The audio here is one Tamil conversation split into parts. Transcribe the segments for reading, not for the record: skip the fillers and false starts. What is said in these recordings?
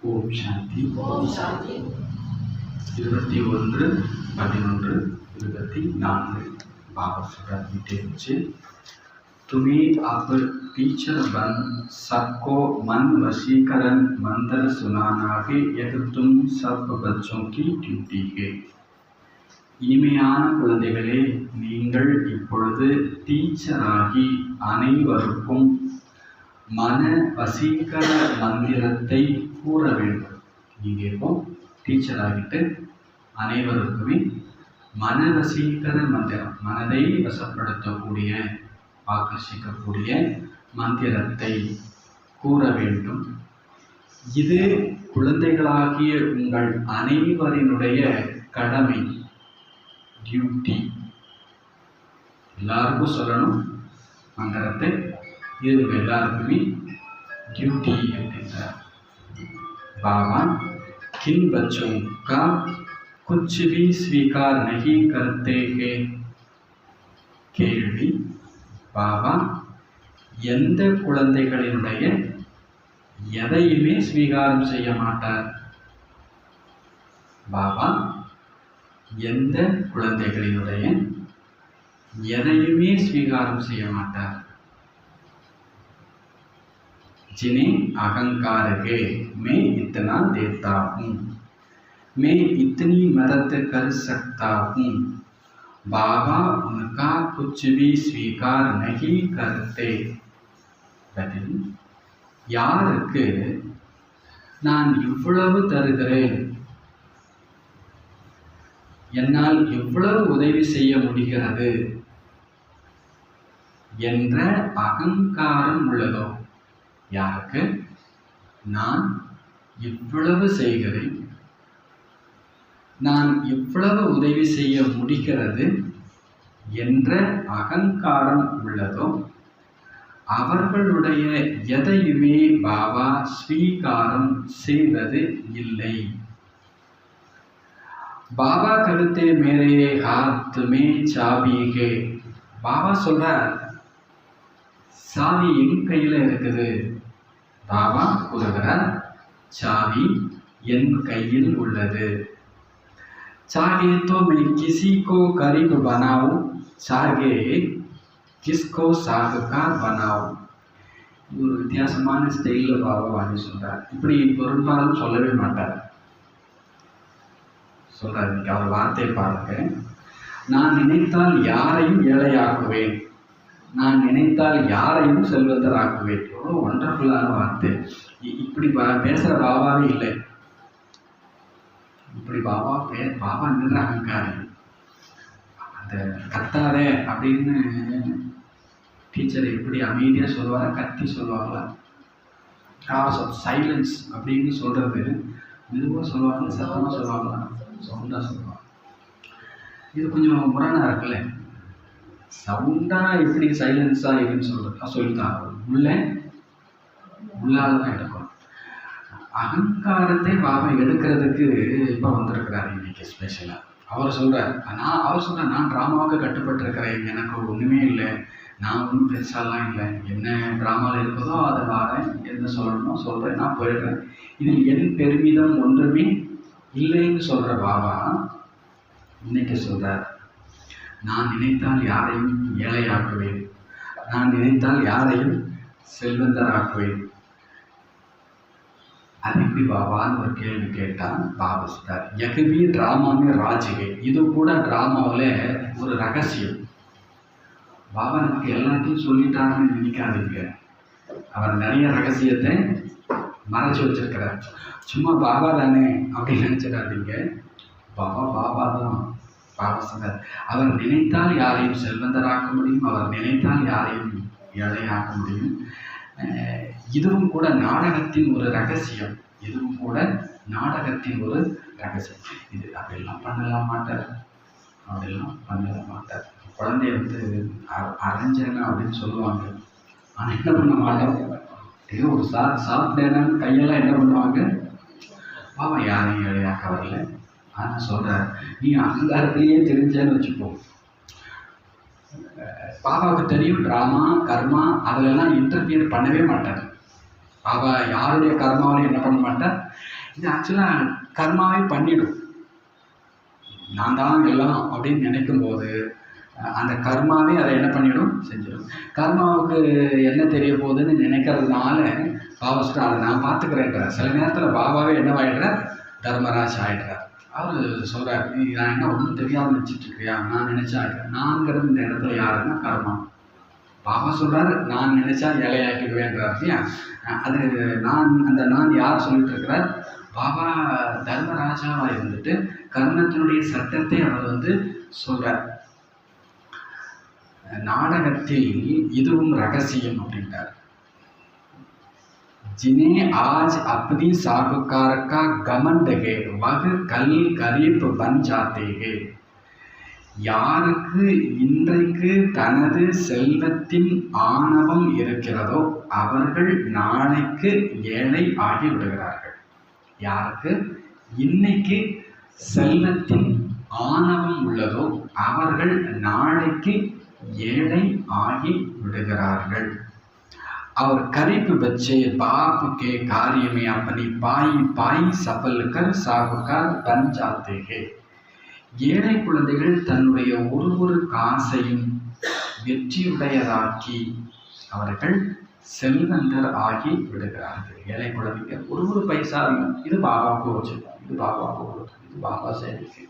ओम शांति। ओम शांति। 21-11-24 बाबा से पूछे, तुम्हें अब टीचर बन सबको मन वशीकरण मंत्र सुनाना है, यह तुम सब बच्चों की ड्यूटी है। இனிமையான குழந்தைகளே, நீங்கள் இப்பொழுது டீச்சராகி அனைவருக்கும் மன வசீகர மந்திரத்தை கூற வேண்டும். நீங்கள் இப்போ டீச்சர் ஆகிட்டு அனைவருக்குமே மன வசீகர மந்திரம், மனதை வசப்படுத்தக்கூடிய ஆகர்ஷிக்கக்கூடிய மந்திரத்தை கூற வேண்டும். இது குழந்தைகளாகிய உங்கள் அனைவரினுடைய கடமை, டியூட்டி. எல்லாருக்கும் சொல்லணும் மந்திரத்தை. இது எல்லாருக்குமே ड्यूटी அப்படின்றார் बाबा। किन बच्चों का कुछ भी स्वीकार नहीं करते हैं? கேள்வி, பாபா எந்த குழந்தைகளினுடைய எதையுமே ஸ்வீகாரம் செய்ய மாட்டார்? பாபா எந்த குழந்தைகளினுடைய எதையுமே ஸ்வீகாரம் செய்ய மாட்டார்? जिन्हें अहंकार है, मैं इतना देता हूँ, मैं इतनी मदद कर सकता हूँ, बाबा उनका कुछ भी स्वीकार नहीं करते। பதில், யாருக்கு நான் இவ்வளவு தருகிறேன், என்னால் இவ்வளவு உதவி செய்ய முடிகிறது என்ற அகங்காரம் உள்ளதோ, யாருக்கு நான் இவ்வளவு செய்கிறேன், நான் இவ்வளவு உதவி செய்ய முடிகிறது என்ற அகங்காரம் உள்ளதோ, அவர்களுடைய எதையுமே பாபா ஸ்வீகாரம் செய்வது இல்லை. பாபா கருத்தே மேரே ஹாத் மே சாபி ஹே. பாபா சொல்றார், சாவி என் கையில் இருக்குது. பாபா கூறுகிறார், சாவி என் கையில் உள்ளது. चाहे तो मैं किसी को गरीब बनाऊं, चाहे किसको साहूकार बनाऊं. ஒரு வித்தியாசமான ஸ்டைலில் பாபா வாங்கி சொல்றார். இப்படி பெரும்பாலும் சொல்லவே மாட்டார். சொல்றார், இன்னைக்கு அவர் வார்த்தையை பாருங்க. நான் நினைத்தால் யாரையும் ஏழையாக்குவேன், நான் நினைத்தால் யாரையும் செல்வந்தராக்குவேன். எவ்வளோ ஒண்டர்ஃபுல்லான வார்த்தை. இப்படி பேசுகிற பாபாவே இல்லை. இப்படி பாபா நின்ற அகங்காரி. அந்த கத்தாதே அப்படின்னு டீச்சர் எப்படி அமைதியாக சொல்லுவாங்க, கத்தி சொல்லுவாங்களா? காஸ் ஆஃப் சைலன்ஸ் அப்படின்னு சொல்கிறது மெதுவாக சொல்லுவாங்க, சத்தமாக சொல்லுவாங்களா, சவுண்டாக சொல்லுவாங்க. இது கொஞ்சம் முரணாக இருக்குல்ல. சவுண்டாக எப்படி சைலன்ஸாக இருக்குன்னு சொல்கிறது சொல்லித்தான் உள்ளால தான் எடுக்கணும். அகங்காரத்தை பாபா எடுக்கிறதுக்கு இப்போ வந்திருக்கிறார் இன்னைக்கு ஸ்பெஷலாக. அவர் சொல்கிறார், நான் ட்ராமாவுக்கு கட்டுப்பட்டுருக்கிறேன், எனக்கு ஒன்றுமே இல்லை, நான் ஒன்றும் பெருசாலாம் இல்லை, என்ன ட்ராமாவில் இருக்குதோ அதை வாரேன், என்ன சொல்லணுமோ சொல்கிறேன், நான் போயிடுறேன், இதில் என் பெருமிதம் ஒன்றுமே இல்லைன்னு சொல்கிற பாபா இன்னைக்கு சொல்கிறார், நான் நினைத்தால் யாரையும் ஏழையாக்குவேன், நான் நினைத்தால் யாரையும் செல்வந்தராக்குவேன். அது எப்படி பாபான்னு ஒரு கேள்வி கேட்டால் பாபா சொல்றார், எகுபி ட்ராமாவே ராஜிகை. இது கூட ட்ராமாவில் ஒரு ரகசியம். பாபா நமக்கு எல்லாத்தையும் சொல்லிட்டாருன்னு நினைக்காதீங்க. அவர் நிறைய ரகசியத்தை மறைச்சி வச்சிருக்கிறார். சும்மா பாபா தானே அப்படின்னு நினச்சிடாதீங்க. பாபா தான். பாபா சொன்னார், அவர் நினைத்தால் யாரையும் செல்வந்தராக்க முடியும், அவர் நினைத்தால் யாரையும் ஏழையாக்க முடியும். இதுவும் கூட நாடகத்தின் ஒரு ரகசியம். இதுவும் கூட நாடகத்தின் ஒரு ரகசியம். இது அப்படிலாம் பண்ணலாம் மாட்டார், அப்படிலாம் பண்ணலாம் மாட்டார். குழந்தைய அரைஞ்சேனா அப்படின்னு சொல்லுவாங்க. ஆனால் என்ன பண்ண மாட்டோம், ஏதோ ஒரு சாப்பிட்டேனான்னு கையெல்லாம் என்ன பண்ணுவாங்க, பாபா யாரையும் ஏழையாக்க வரல. ஆனால் சொல்கிறார், நீ அகங்காரத்திலேயே தெரிஞ்சேன்னு வச்சுப்போம். பாபாவுக்கு தெரியும் ட்ராமா கர்மா அதிலெல்லாம் இன்டர்ஃபியர் பண்ணவே மாட்டார். அவள் யாருடைய கர்மாவிலையும் என்ன பண்ண மாட்டா. இது ஆக்சுவலாக கர்மாவே பண்ணிடும். நான் தான் எல்லாம் அப்படின்னு நினைக்கும் போது அந்த கர்மாவே அதை என்ன பண்ணிடும், செஞ்சிடும். கர்மாவுக்கு என்ன தெரிய போகுதுன்னு நினைக்கிறதுனால பாபா சொல்ற அதை நான் பார்த்துக்கிறேன்றார். சில நேரத்தில் பாபாவே என்னவாயிடுறார், தர்மராஜ் ஆயிடுறார். அவர் சொல்கிறார், நீ நான் என்ன ஒன்றும் தெரியாமல் நினச்சிட்டு இருக்கிறியா, நான் நினைச்சா நான்கிறது இந்த இடத்துல யாருன்னா கர்மா. பாபா சொல்கிறார் நான் நினைச்சா ஏழையாக்கிடுவேன்றார் இல்லையா. அது நான் யார் சொல்லிட்டு இருக்கிறார், பாபா தர்மராஜாவாக இருந்துட்டு கர்மத்தினுடைய சட்டத்தை அவர் சொல்கிறார். நாடகத்தில் இதுவும் ரகசியம் அப்படின்றார். जिन्हें आज अपनी साहूकार का घमंड है वह कल गरीब बन जाते हैं. யாருக்கு இன்றைக்கு தனது செல்வத்தின் ஆணவம் இருக்கிறதோ அவர்கள் நாளைக்கு ஏழை ஆகி விடுகிறார்கள். யாருக்கு இன்னைக்கு செல்வத்தின் ஆணவம் உள்ளதோ அவர்கள் நாளைக்கு ஏழை ஆகி விடுகிறார்கள். और गरीब बच्चे बाप के कार्य में अपनी पाई पाई सफल कर साहूकार बन जाते हैं. ஏழை குழந்தைகள் தன்னுடைய ஒரு காசையும் வெற்றியுடையதாக்கி அவர்கள் செல்வந்தர் ஆகி விடுகிறார்கள். ஏழை குழந்தைகள் ஒரு பைசாவையும் இது பாபாவுக்கு வச்சுருக்கோம், இது பாபாவுக்கு கொடுக்கும், இது பாபா சேவைக்கு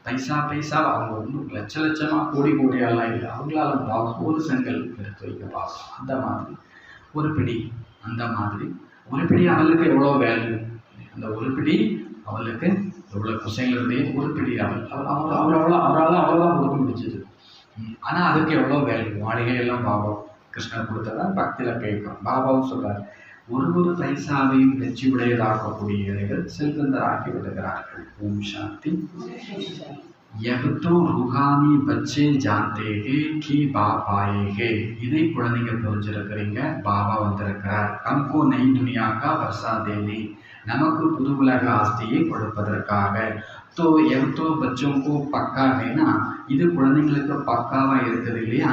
பைசா அவங்க ஒன்றும் லட்சமாக கோடியெல்லாம் இல்லை. அவங்களால பாபா ஒரு செங்கல் எடுத்து வைக்க பாபா அந்த மாதிரி ஒரு பிடி, அந்த மாதிரி ஒரு பிடி அவளுக்கு எவ்வளோ வேல்யூ, அந்த ஒரு பிடி அவளுக்கு எவ்வளோ குசைங்களுடைய ஒரு பிடி அவரால் அவ்வளோதான் கொடுக்க முடிஞ்சது. ஆனால் அதுக்கு எவ்வளோ வேல்யூ. மாளிகையெல்லாம் பாபா கிருஷ்ணர் கொடுத்ததா பக்தியில் கேட்கும். பாபாவும் சொல்கிறார் ஒரு பைசாவையும் வெற்றி உடையதாக்கக்கூடிய இலைகள் செல்வந்தராக்கி விடுகிறார்கள். ஓம் சாந்தி. यह तो रूहानी बच्चे जानते हैं कि बाप आए हैं. இதை குழந்தைங்க புரிஞ்சிருக்கிறீங்க. பாபா வந்திருக்கிறார். हमको नई दुनिया का वर्षा देने, நமக்கு புது உலக ஆஸ்தியை கொடுப்பதற்காக. तो यह तो बच्चों को पक्का है ना, இது குழந்தைங்களுக்கு பக்காவா இருக்குது இல்லையா.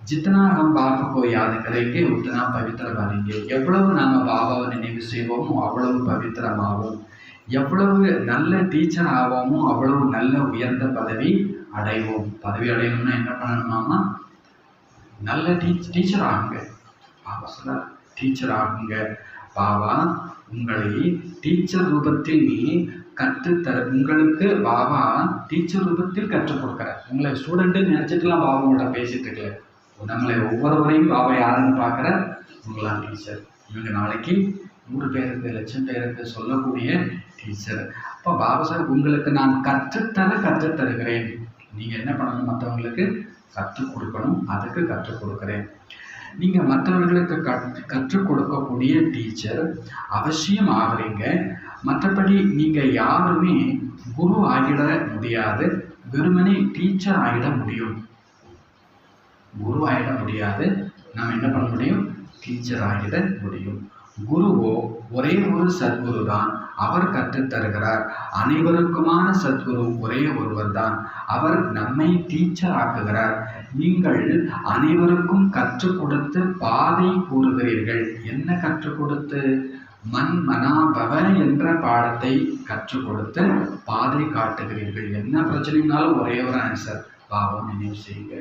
जितना हम बाप को याद करेंगे उतना पवित्र बनेंगे. எவ்வளவு நாம பாபாவை நினைவு செய்வோமோ அவ்வளவு பவித்திரமாகும். எவ்வளவு நல்ல டீச்சர் ஆவோமோ அவ்வளவு நல்ல உயர்ந்த பதவி அடைவோம். பதவி அடையணும்னா என்ன பண்ணணுமாமா, நல்ல டீச்சர் ஆகுங்க. பாபா சொல்ல டீச்சர் ஆகுங்க. பாபா உங்களை டீச்சர் ரூபத்தில் உங்களுக்கு பாபா டீச்சர் ரூபத்தில் கற்றுக் கொடுக்குறார். உங்களை ஸ்டூடெண்ட்டு நினச்சிட்டுலாம் பாபா உங்கள்கிட்ட பேசிட்டு இருக்கல. நம்மளை ஒவ்வொருவரையும் பாபா யாருன்னு பார்க்குற உங்களாம் டீச்சர். இவங்க நாளைக்கு 100 பேருக்கு 1,00,000 பேருக்கு சொல்லக்கூடிய டீச்சர். அப்போ பாபா சார் உங்களுக்கு நான் கற்றுத்தருகிறேன். நீங்கள் என்ன பண்ணணும், மற்றவங்களுக்கு கற்றுக் கொடுக்கணும். அதுக்கு கற்றுக் கொடுக்குறேன். நீங்கள் மற்றவர்களுக்கு கற்றுக் கொடுக்கக்கூடிய டீச்சர் அவசியம் ஆகிறீங்க. மற்றபடி நீங்கள் யாருமே குரு ஆகிட முடியாது, வெறுமனே டீச்சர் ஆகிட முடியும். குரு ஆகிட முடியாது, நாம் என்ன பண்ண முடியும், டீச்சர் ஆகிட முடியும். குருவோ ஒரே ஒரு சத்குரு தான், அவர் கற்றுத்தருகிறார். அனைவருக்குமான சத்குரு ஒரே ஒருவர் தான், அவர் நம்மை டீச்சர் ஆக்குகிறார். நீங்கள் அனைவருக்கும் கற்றுக் கொடுத்து பாதை கூறுகிறீர்கள். என்ன கற்றுக் கொடுத்து, மன் மனாபவ என்ற பாடத்தை கற்றுக் கொடுத்து பாதை காட்டுகிறீர்கள். என்ன பிரச்சனைனாலும் ஒரே ஒரு ஆன்சர், பாவம் நினைவு செய்யுங்க.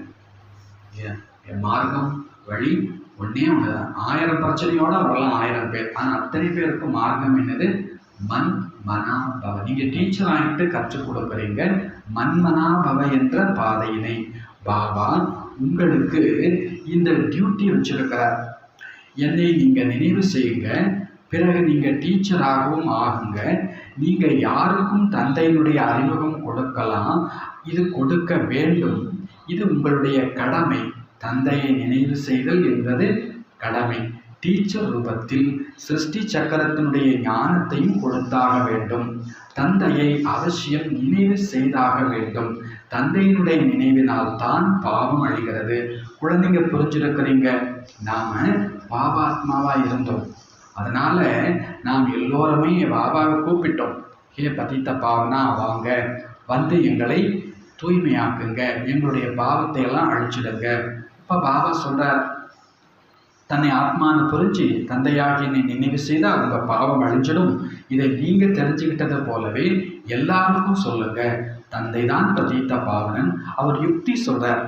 என் மார்க்கம் வழி ஒன்னே ஒண்ணுதான். 1000 பிரச்சனையோட வரலாம் 1000 பேர். ஆனால் அத்தனை பேருக்கு மார்க்கம் என்னது, மன் மனா பவ. நீங்க டீச்சர் ஆகிட்டு கற்றுக் கொடுக்குறீங்க மன் மனா பவ என்ற பாதையினை. பாபா உங்களுக்கு இந்த டியூட்டி வச்சிருக்கிறார். என்னை நீங்க நினைவு செய்யுங்க, பிறகு நீங்க டீச்சராகவும் ஆகுங்க. நீங்க யாருக்கும் தந்தையினுடைய அறிமுகம் கொடுக்கலாம், இது கொடுக்க வேண்டும். இது உங்களுடைய கடமை. தந்தையை நினைவு செய்தல் என்பது கடமை. டீச்சர் ரூபத்தில் சிருஷ்டி சக்கரத்தினுடைய ஞானத்தையும் கொடுத்தாக வேண்டும். தந்தையை அவசியம் நினைவு செய்தாக வேண்டும். தந்தையினுடைய நினைவினால் தான் பாவம் அழிகிறது. குழந்தைங்க புரிஞ்சிருக்கிறீங்க, நாம பாபாத்மாவா இருந்தோம். அதனால நாம் எல்லோருமே பாபாவை கூப்பிட்டோம். ஹே பதித்த பாவனா வாங்க, வந்து எங்களை தூய்மையாக்குங்க, எங்களுடைய பாவத்தை எல்லாம் அழிச்சிடுங்க. இப்போ பாபா சொல்றார், தன்னை ஆத்மானு புரிஞ்சு தந்தையாகி என்னை நினைவு செய்தால் உங்க பாவம் அழிஞ்சிடும். இதை நீங்க தெரிஞ்சுக்கிட்டதை போலவே எல்லாருக்கும் சொல்லுங்க. தந்தை தான் பதீத்த பாவனன். அவர் யுக்தி சொல்றார்.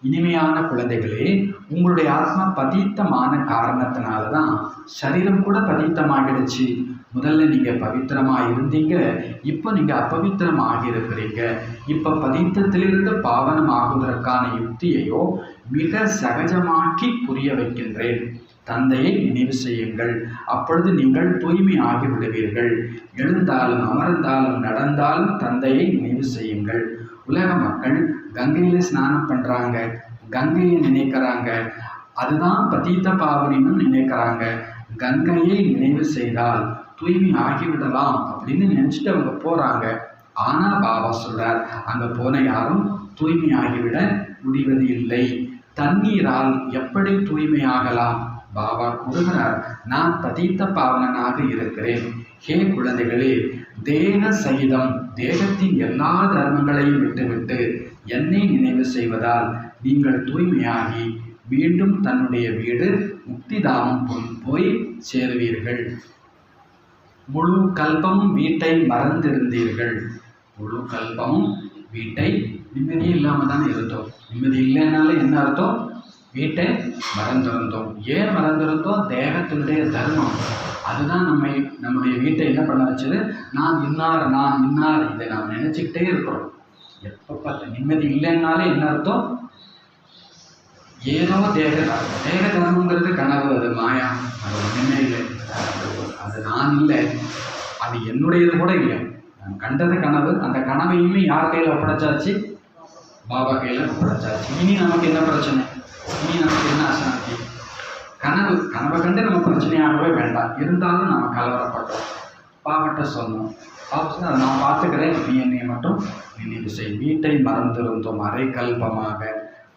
இனிமையான குழந்தைகளே, உங்களுடைய ஆத்மா பதீத்தமான காரணத்தினாலதான் சரீரம் கூட பதீத்தமாகிடுச்சு. முதல்ல நீங்க பவித்திரமா இருந்தீங்க, இப்ப நீங்க அப்பவித்திரம் ஆகியிருக்கிறீங்க. இப்ப பதீத்தத்திலிருந்து பாவனம் ஆகுவதற்கான யுக்தியையோ மிக சகஜமாக்கி புரிய வைக்கின்றேன். தந்தையை நினைவு செய்யுங்கள், அப்பொழுது நீங்கள் தூய்மை ஆகிவிடுவீர்கள். எழுந்தாலும் அமர்ந்தாலும் நடந்தாலும் தந்தையை நினைவு செய்யுங்கள். உலக மக்கள் கங்கையில ஸ்நானம் பண்றாங்க, கங்கையை நினைக்கிறாங்க, அதுதான் பதீத்த பாவனின்னு நினைக்கிறாங்க. கங்கையை நினைவு செய்தால் தூய்மை ஆகிவிடலாம் அப்படின்னு நினைச்சிட்டு அவங்க போறாங்க. ஆனா பாபா சொல்றார், அங்க போன யாரும் தூய்மை ஆகிவிட முடிவது இல்லை. தண்ணீரால் எப்படி தூய்மை ஆகலாம்? பாபா கூறுகிறார், நான் பதீத்த பாவனனாக இருக்கிறேன். ஹே குழந்தைகளே, தேக சகிதம் தேகத்தின் எல்லா தர்மங்களையும் விட்டுவிட்டு என்னை நினைவு செய்வதால் நீங்கள் தூய்மையாகி மீண்டும் தன்னுடைய வீடு முக்திதாமம் போய் சேருவீர்கள். முழு கல்பமும் வீட்டை மறந்திருந்தீர்கள். முழு கல்பமும் வீட்டை நிம்மதியே இல்லாம தானே இருந்தோம். நிம்மதி இல்லைனாலும் என்ன அர்த்தம்? வீட்டை மறந்திருந்தோம். ஏன் மறந்திருந்தோம்? தேகத்தினுடைய தர்மம் அதுதான் நம்முடைய வீட்டை என்ன பண்ண வச்சது? நான் இன்னார் இதை நாம் நினைச்சுக்கிட்டே இருக்கிறோம். எப்ப பார்த்த நிம்மதி இல்லைன்னாலே என்ன அர்த்தம்? ஏதோ தேக தர்மங்கிறது கனவு, அது மாயா, அது ஒண்ணுமே இல்லை, அது நான் இல்லை, அது என்னுடையது கூட இல்லை. நான் கண்டது கனவு. அந்த கனவையுமே யார் கையில் ஒப்படைச்சாச்சு? பாபா கையில் ஒப்படைச்சாச்சு. இனி நமக்கு என்ன பிரச்சனை? இனி நமக்கு என்ன அசாந்தி? கனவை கண்டு நம்ம பிரச்சனையாகவே வேண்டாம். இருந்தாலும் நம்ம கலவரப்பட்டோம். பாவட்ட சொன்னோம். பாவ நான் பார்த்துக்கிறேன், நீ என்னை மட்டும் நினைவு செய். வீட்டை மறந்திருந்தோம், அரை கல்பமாக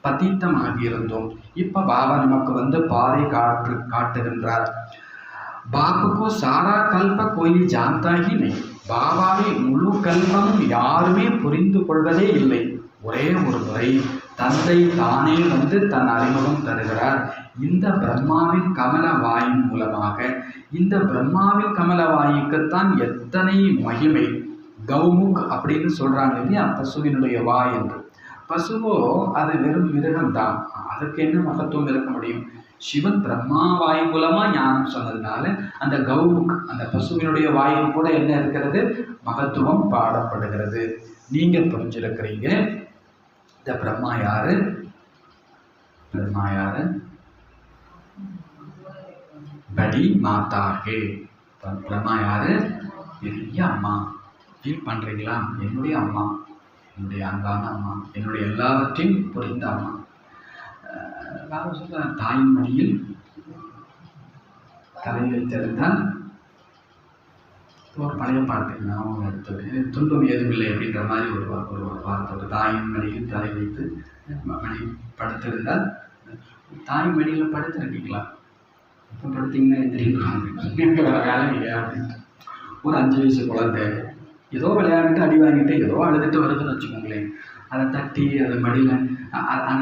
பதீத்தமாகி இருந்தோம். இப்ப பாபா நமக்கு பாதை காட்டுகின்றார். பாபுக்கு சாரா கல்ப கோயி ஜான்தா ஹி நஹி. பாபாவை முழு கல்பமும் யாருமே புரிந்து கொள்வதே இல்லை. ஒரே ஒரு முறை தந்தை தானே தன் அறிமுகம் தருகிறார். இந்த பிரம்மாவின் கமல வாயின் மூலமாக. இந்த பிரம்மாவின் கமல வாயுக்குத்தான் எத்தனை மகிமை. கௌமுக் அப்படின்னு சொல்றாங்க இல்லையா, பசுவினுடைய வாய் என்று. பசுவோ அது வெறும் மிருகம்தான், அதுக்கு என்ன மகத்துவம் இருக்க முடியும்? சிவன் பிரம்மா வாயு மூலமா ஞானம் சொன்னதுனால அந்த கௌமுக், அந்த பசுவினுடைய வாயு கூட என்ன இருக்கிறது? மகத்துவம் பாடப்படுகிறது. நீங்க புரிஞ்சிருக்கிறீங்க. இந்த பிரம்மா யாரு? படி மாதாகே. பிரம்மா யாரு? பெரிய அம்மா. ஃபீல் பண்றீங்களா? என்னுடைய அம்மா, என்னுடைய அன்பான அம்மா, என்னுடைய எல்லாவற்றையும் புரிந்த அம்மா. சொல்ற தாயின் மடியில் தலை வைத்திருந்தால் ஒரு பழைய பாட்டு ஞாபகம் எடுத்தது. துன்பம் ஏதுமில்லை அப்படின்ற மாதிரி ஒரு வார்த்தை. ஒரு தாயின் மடியில் தலை வைத்து மடி படுத்திருந்தால். தாய் மடியில் படுத்திருக்கீங்களா? இப்போ படுத்தீங்கன்னா எந்திரிக்கிறாங்க, வேலை இல்லையா அப்படின்ட்டு. ஒரு 5 வயசு குழந்தை ஏதோ விளையாடிட்டு அடி வாங்கிட்டு ஏதோ அழுதுட்டு வருதுன்னு வச்சுக்கோங்களேன். அதை தட்டி அதை மடியில்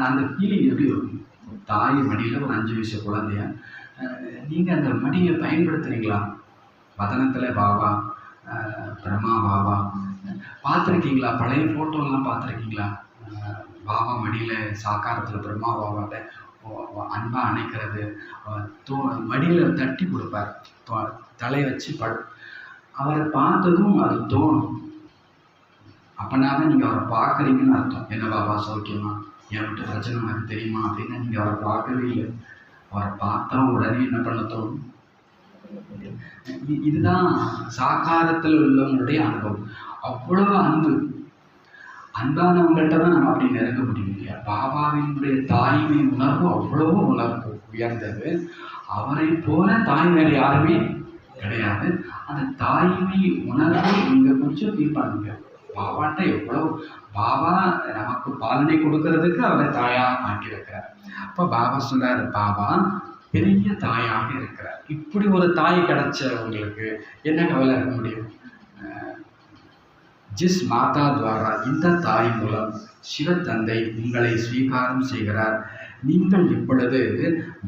அந்த ஃபீலிங் எப்படி இருக்கும்? தாய் மடியில் ஒரு 5 வயசு குழந்தைய நீங்கள் அந்த மடியை பயன்படுத்துறீங்களா? வதனத்தில் பாபா, பிரம்மா பாபா பார்த்துருக்கீங்களா? பழைய ஃபோட்டோலாம் பார்த்துருக்கீங்களா? பாபா மடியில் சாக்காரத்தில் பிரம்மா பாபாட்ட அன்பாக அணைக்கிறது, மடியில் தட்டி கொடுப்பார், தலை வச்சு அவரை பார்த்ததும் அது தோணும். அப்பனாதான் நீங்கள் அவரை பார்க்குறீங்கன்னு அர்த்தம். என்ன பாபா சௌக்கியமா, என் விட்டு பிரச்சனை எனக்கு தெரியுமா அப்படின்னு நீங்கள் அவரை பார்க்கவே இல்லை. அவரை பார்த்தா உடனே என்ன பண்ண தோணும்? இதுதான் சாக்காரத்தில் உள்ளவங்களுடைய அனுபவம். அவ்வளவு அன்பு. அன்பானவங்கள்ட்ட தான் நம்ம அப்படி நெருங்க முடியும் இல்லையா? பாபாவினுடைய தாய்மை உணர்வு அவ்வளவு உணர்வு உயர்ந்தது. அவரை போல தாய் வேறு யாருமே கிடையாது. அந்த தாய்மை உணர்வை நீங்கள் கொஞ்சம் ஃபீல் பண்ணுங்க. பாபாட்ட எவ்வளவு பாபா நமக்கு பாலனை கொடுக்கறதுக்கு அவரை தாயா ஆக்கியிருக்கிறார். அப்போ பாபா சொல்றாரு, பாபா பெரிய தாயாக இருக்கிறார். இப்படி ஒரு தாய் கிடைச்சவங்களுக்கு என்ன கவலை இருக்க முடியும்? ஜிஸ் மாதா துவாரா, இந்த தாய் மூலம் சிவத்தந்தை உங்களை ஸ்வீகாரம் செய்கிறார். நீங்கள் இப்பொழுது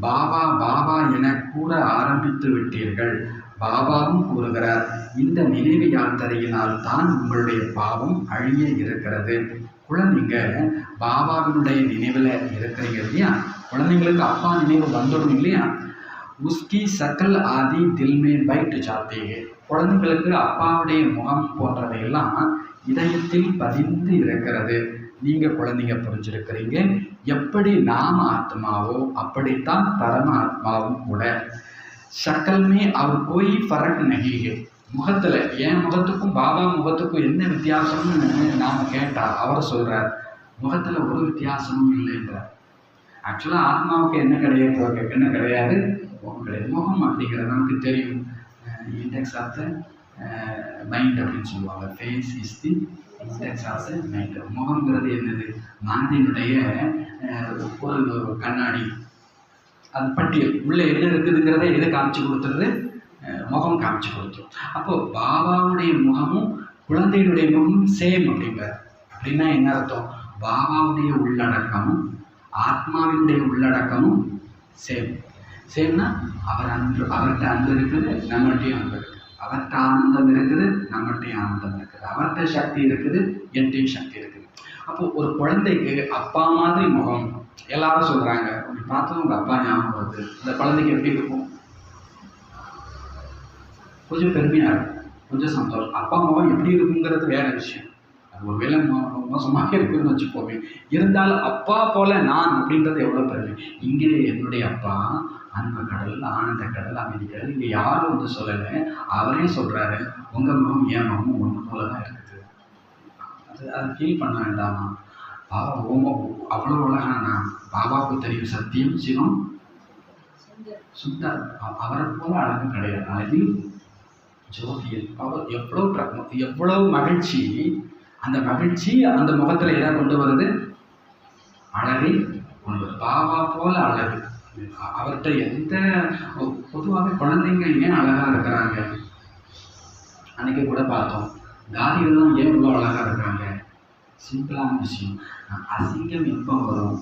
பாபா பாபா என கூற ஆரம்பித்து விட்டீர்கள். பாபாவும் கூறுகிறார், இந்த நினைவு யாத்திரையினால் தான் உங்களுடைய பாவம் அழிய இருக்கிறது. குழந்தைங்க பாபாவினுடைய நினைவில் இருக்கிறீங்க இல்லையா? குழந்தைங்களுக்கு அப்பா நினைவு வந்துடும் இல்லையா? உஸ்கி சக்கல் ஆதி தில்மே பைட் ஜாத்தீங்க. குழந்தைங்களுக்கு அப்பாவுடைய முகம் போன்றவையெல்லாம் இதயத்தில் பதிந்து இருக்கிறது. நீங்க குழந்தைங்க புரிஞ்சிருக்கிறீங்க. எப்படி நாம ஆத்மாவோ அப்படித்தான் பரம ஆத்மாவும் கூட. ஷக்கல்மே அவர் கோய் ஃபரக் நகிகே. முகத்துல என் முகத்துக்கும் பாபா முகத்துக்கும் என்ன வித்தியாசம்னு நாம கேட்டா அவர் சொல்றார், முகத்துல ஒரு வித்தியாசமும் இல்லைன்றார். ஆக்சுவலா ஆத்மாவுக்கு என்ன கிடையாது, என்ன கிடையாது, முகம் கிடையாது. முகம் அப்படிங்கிறது நமக்கு தெரியும், இண்டெக்ஸ் ஆஃப் த மைண்ட் அப்படின்னு சொல்லுவாங்க. Face is the index of the mind. முகம்ங்கிறது என்னது, மனதினுடைய ஒரு கண்ணாடி, அது பட்டியல். உள்ளே என்ன இருக்குதுங்கிறத எதை காமிச்சு கொடுத்துருது, முகம் காமிச்சு கொடுத்துரும். அப்போ பாபாவுடைய முகமும் குழந்தையினுடைய முகமும் சேம் அப்படிங்கிறார். அப்படின்னா என்ன அர்த்தம், பாபாவுடைய உள்ளடக்கமும் ஆத்மாவினுடைய உள்ளடக்கமும் சேம். சேம்னா அவர்கிட்ட அன்பு இருக்குது, நம்மகிட்டையும் அன்பு இருக்குது. அவர்கிட்ட ஆனந்தம் இருக்குது, நம்மகிட்டையும் ஆனந்தம் இருக்குது. அவர்கிட்ட சக்தி இருக்குது, என்கிட்டையும் சக்தி இருக்குது. அப்போ ஒரு குழந்தைக்கு அப்பா மாதிரி முகம். எல்லாரும் சொல்றாங்க, அப்படி பார்த்ததும் உங்க அப்பா ஞாபகம் வருது. அந்த குழந்தைக்கு எப்படி இருக்கும், கொஞ்சம் பெருமையா இருக்கும், கொஞ்சம் சந்தோஷம். அப்பா முகம் எப்படி இருக்குங்கிறது வேற விஷயம். அது ஒரு வேலை மோசமாக இருக்குன்னு வச்சுப்போமே. இருந்தாலும் அப்பா போல நான் அப்படின்றது எவ்வளோ பெருமை. இங்கே என்னுடைய அப்பா அன்பு கடல், ஆனந்த கடல், அமைதி கடல். இங்கே யாரும் வந்து சொல்லலை, அவரே சொல்றாரு, உங்க முகம் என் முகம் ஒன்று போல தான் இருக்குது. அது ஃபீல் பண்ண வேண்டாமா? பாபா அவ்வளோ அழகானா? பாபாவுக்கு தெரியும் சத்தியம் சிவம் சுத்தர். அவரை போல அழகு கிடையாது. அழகில் ஜோதியில் அவர் எவ்வளவு மகிழ்ச்சி. அந்த மகிழ்ச்சி அந்த முகத்துல எதை கொண்டு வருது, அழகை கொண்டு வருது. பாபா போல அழகு அவர்கிட்ட எந்த. பொதுவாகவே குழந்தைங்க ஏன் அழகா இருக்கிறாங்க, அன்னைக்கு கூட பார்த்தோம். தாரிகள்லாம் ஏன் இவ்வளோ அழகா இருக்கிறாங்க, சிம்பிளான விஷயம். அசிங்கம் எப்போ வரும்,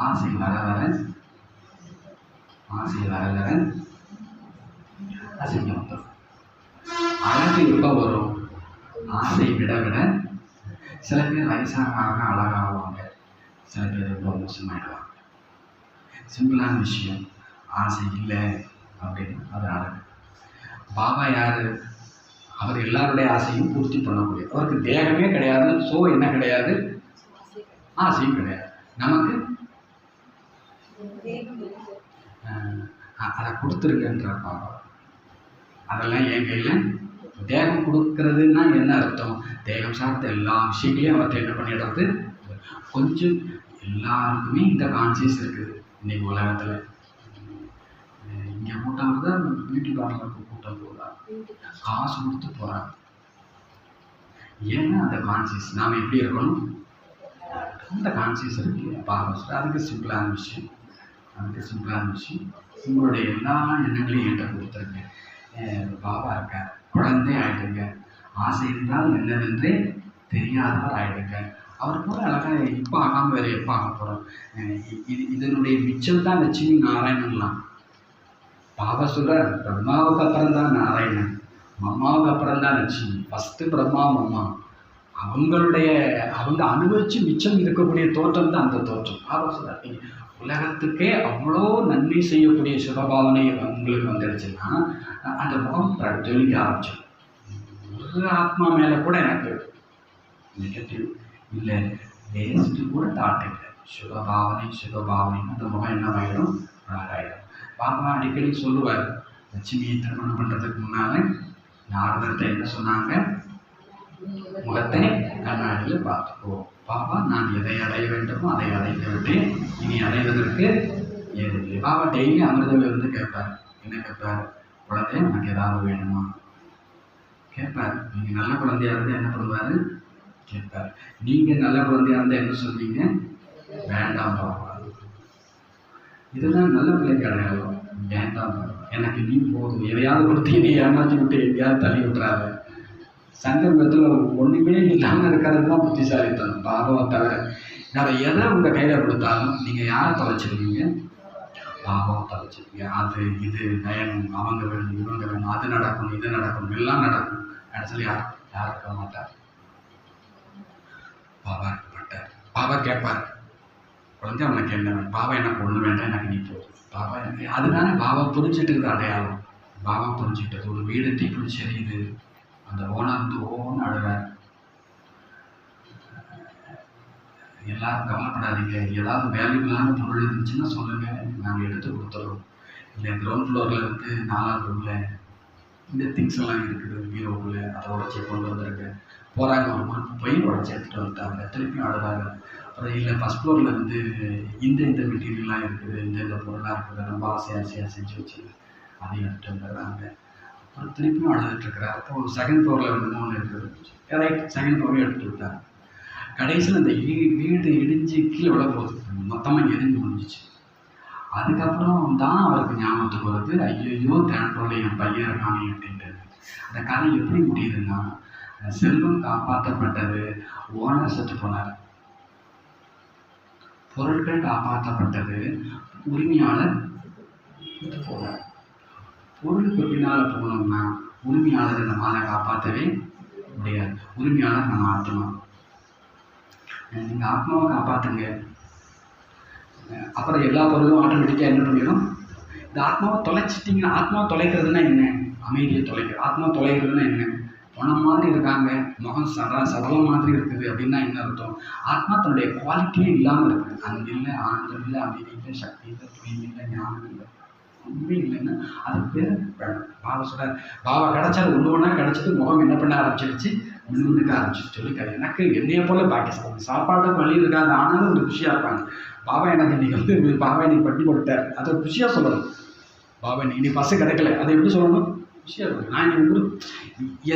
ஆசை வர வர அசிங்கம் வரும். அழகு எப்போ வரும், ஆசை விட விட. சில பேர் வயசாக அழகாகுவாங்க, சில பேர் ரொம்ப மோசமாயிடுவாங்க. சிம்பிளான விஷயம், ஆசை இல்லை அப்படின்னு அது அழகு. பாபா யாரு, அவர் எல்லாருடைய ஆசையும் பூர்த்தி பண்ணக்கூடிய. அவருக்கு தேகமே கிடையாது, ஸோ என்ன கிடையாது, ஆசையும் கிடையாது. நமக்கு அதை கொடுத்துருக்கன்றார் பாபா. அதெல்லாம் என் கையில். தேகம் கொடுக்கறதுன்னா என்ன அர்த்தம், தேகம் சார்ந்த எல்லா விஷயங்களையும் அவர்கிட்ட என்ன பண்ணிடுறது. கொஞ்சம் எல்லாருக்குமே இந்த கான்சியஸ் இருக்குது இன்னைக்கு உலகத்தில். இங்கே கூட்டம் வருதா, பியூட்டி பார்லருக்கு கூட்டம் போதா, காசு கொடுத்து போகிறாங்க. ஏன்னா அந்த கான்சியஸ் நாம் எப்படி இருக்கணும், அந்த கான்சியஸ் இருக்கு. அதுக்கு சிம்பிளான விஷயம், உங்களுடைய எல்லா எண்ணங்களையும் என்கிட்ட கொடுத்துருங்க. பாபா இருக்கார், குழந்தை ஆயிடுங்க. ஆசை இருந்தால் என்னவென்றே தெரியாதவர் ஆயிடுங்க. அவர் கூட அழகாக இப்போ ஆகாமல் வேறு எப்போ ஆக போகிறோம். இதனுடைய மிச்சம் தான் லட்சுமி நாராயணன்லாம். பாபா சொல்கிறார், பிரம்மாவுக்கு அப்புறம் தான் நாராயணன், மம்மாவுக்கு அப்புறம் தான் லட்சுமி. First Brahma mamma. அவங்க அனுபவித்து மிச்சம் இருக்கக்கூடிய தோற்றம் தான் அந்த தோற்றம். பாபா சொல்கிறார், உலகத்துக்கே அவ்வளோ நன்மை செய்யக்கூடிய சுபபாவனை உங்களுக்கு வந்துடுச்சுன்னா அந்த முகம் பிரஜொலிக்க ஆரம்பிச்சிடும். ஒரு ஆத்மா மேலே கூட எனக்கு நெகட்டிவ் இல்லை, வேஸ்ட்டு கூட தாட் இல்லை. சுகபாவனை அந்த முகம் என்னவாயிடும், அழகாயிடும். பாபா அடிக்கடி சொல்லுவார், லட்சுமியை திருமணம் பண்ணுறதுக்கு முன்னால் நாரதர்கிட்ட என்ன சொன்னாங்க, முகத்தை கண்ணாடியில் பார்த்துக்கோ. பாபா நான் எதை அடைய வேண்டுமோ அதை அடைந்து விட்டேன், இனி அடைவதற்கு ஏதில்லை. பாபா டெய்லி அமிர்தவில் இருந்து கேட்பார். என்ன கேட்பார், குழந்தை உனக்கு ஏதாவது வேணுமா கேட்பார். நீங்கள் நல்ல குழந்தையா இருந்தால் என்ன பண்ணுவார் கேட்பார். நீங்கள் நல்ல குழந்தையா இருந்தால் என்ன சொல்வீங்க, வேண்டாம் பாபா. இதுதான் நல்ல பிள்ளைக்கு அடையாளம். வேண்டாம் பாபா, எனக்கு நீ போதும். எதையாவது கொடுத்து நீ ஏமாற்றி விட்டு எங்கேயாவது தள்ளி விட்டுறாரு. சங்கத்தில் ஒன்றுமே இல்லாமல் இருக்கிறது தான் புத்திசாலித்தனம். பாபாவை தவிர வேற எதை உங்கள் கையில் கொடுத்தாலும் நீங்கள் யாரை தொலைச்சிருவீங்க? பாபாவை தொலைச்சிருவீங்க. அது இது நயனும், அவங்க வேணும், இவங்க வேணும், அது நடக்கும், இது நடக்கும், எல்லாம் நடக்கும். கடைசியில் யார் இருக்க மாட்டார்? பாபா இருக்க மாட்டார். பாபா கேட்பார், குழந்தை அவனுக்கு என்ன வேணும்? பாபா எனக்கு ஒன்று வேண்டாம், எனக்கு நீ போதும். பாபா எனக்கு அதுதானே பாபா புரிஞ்சுட்டு அடையாளம். பாபா புரிஞ்சுக்கிட்டது. ஒரு வீடு தீ பிடிச்சி எரியுது, அந்த ஓனர் வந்து ஓன்னு அழுறார். எல்லாரும் கவலைப்படாதீங்க, ஏதாவது வேல்யூபிளான பொருள் இருந்துச்சுன்னா சொல்லுங்கள், நாங்கள் எடுத்து கொடுத்துறோம். இல்லை கிரவுண்ட் ஃப்ளோரில் வந்து 4வது ரூமில் இந்த திங்ஸ் எல்லாம் இருக்குது ஹீரோக்குள்ளே, அதை உடச்சி கொண்டு வந்துருக்கு. போகிறாங்க, ஒரு குரூப் போய் உடச்சி எடுத்துகிட்டு வந்துட்டாங்க. திருப்பியும் அழுதாங்க. அப்புறம் இல்லை ஃபஸ்ட் ஃப்ளோரில் வந்து இந்த மெட்டீரியல்லாம் இருக்குது, இந்த பொருளாக இருக்குது, ரொம்ப ஆசையாக செஞ்சு வச்சு அதையும் எடுத்துகிட்டு வந்துடுறாங்க. அப்புறம் திருப்பியும் அழுதுட்டுருக்குறாரு. அப்போ ஒரு செகண்ட் ஃப்ளோரில் வந்து 3 இருக்குது. ரைட், செகண்ட் ஃப்ளோரையும் எடுத்துகிட்டு விட்டாங்க. கடைசியில் அந்த வீடு இடிஞ்சு கீழே விட போகுது, மொத்தமாக எரிஞ்சு முடிஞ்சிச்சு. அதுக்கப்புறம் தான் அவருக்கு ஞாபகத்துக்கு வருது, ஐயோ தேட்டரோட என் பையன் இருக்கானே அப்படின்ட்டு. அந்த கதை எப்படி முடியுதுன்னா, செல்வம் காப்பாற்றப்பட்டது, ஓனர் செத்து போனார். பொருட்கள் காப்பாற்றப்பட்டது, உரிமையாளர் போனார். பொருளுக்கு பின்னால் போனோம்னா உரிமையாளரை நம்மளால் காப்பாற்றவே முடியாது. உரிமையாளர் நம்ம ஆத்மா. நீங்கள் ஆத்மாவை காப்பாற்றுங்க, அப்புறம் எல்லா பொருளும் ஆட்டோமேட்டிக்காக என்ன பண்ணிடும்? இந்த ஆத்மாவை தொலைச்சிட்டிங்கன்னா, ஆத்மாவை தொலைக்கிறதுனா என்ன? அமைதியை தொலைக்கிறது. ஆத்மா தொலைக்கிறதுனா என்ன? பணம் மாதிரி இருக்காங்க, முகம் சடலம் மாதிரி இருக்குது அப்படின்னா என்ன அர்த்தம்? ஆத்மா தன்னுடைய குவாலிட்டியே இல்லாமல் இருக்குது. அன்பு இல்லை, ஆனந்தம் இல்லை, அமைதி இல்லை, சக்தி இல்லை, தூய்மை இல்லை, ஞானம் இல்லை, உண்மை இல்லைன்னா அது பேர் பாபா சொல்கிறார். பாபா கிடைச்சாது ஒன்று ஒன்றா கிடச்சிட்டு முகம் என்ன பண்ண ஆரம்பிச்சிருச்சு, மின்னுக்க ஆரம்பிச்சிச்சு. சொல்லிக்காது எனக்கு என்னைய போல பாக்கி சாப்பாட்டுக்கு வழி இருக்காது, ஆனாலும் ஒரு குஷியாக இருப்பாங்க. பாபா எனக்கு இன்னைக்கு வந்து பாபா இன்னைக்கு பட்டி போட்டார், அதை குஷியாக சொல்லணும். பாபா இன்னைக்கு பஸ்ஸு கிடைக்கல, அதை எப்படி சொல்லணும்? குஷியாக இருக்கும். நான் இன்னைக்கு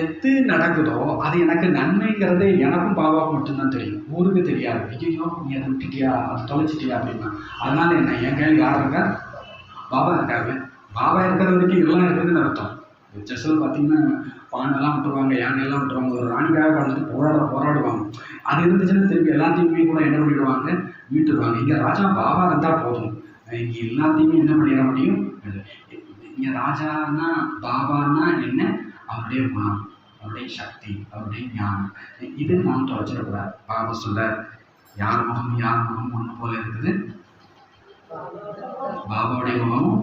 எது நடக்குதோ அது எனக்கு நன்மைங்கிறதே எனக்கும் பாபாவுக்கு மட்டும்தான் தெரியும், ஊருக்கு தெரியாது. ஐயோ நீ அதை விட்டுட்டியா, அதை தொலைச்சிட்டியா அப்படின்னா. அதனால என்ன, என் கையில் யார் இருக்கா? பாபா இருக்காங்க. பாபா இருக்கிற வரைக்கும் எல்லாம் இருக்குதுன்னு அர்த்தம். செஸ்ஸில் பார்த்தீங்கன்னா பானெல்லாம் விட்டுருவாங்க, யானையெல்லாம் விட்டுருவாங்க, ஒரு ராணிக்காக பார்த்துட்டு போராடுவாங்க. அது இருந்துச்சுன்னா திருப்பி எல்லாத்தையுமே கூட என்ன பண்ணிடுவாங்க, மீட்டுருவாங்க. இங்கே ராஜா பாபா இருந்தால் போதும், இங்கே எல்லாத்தையுமே என்ன பண்ணிட முடியும். இங்கே ராஜானா பாபான்னா என்ன? அவருடைய குணம், அவருடைய சக்தி, அவருடைய ஞானம். இது நாம் தொலைச்சிடக்கூடாது. பாபா சொல்ல யார் முகம் ஒன்று போல இருக்குது, பாபாவுடைய முகமும்.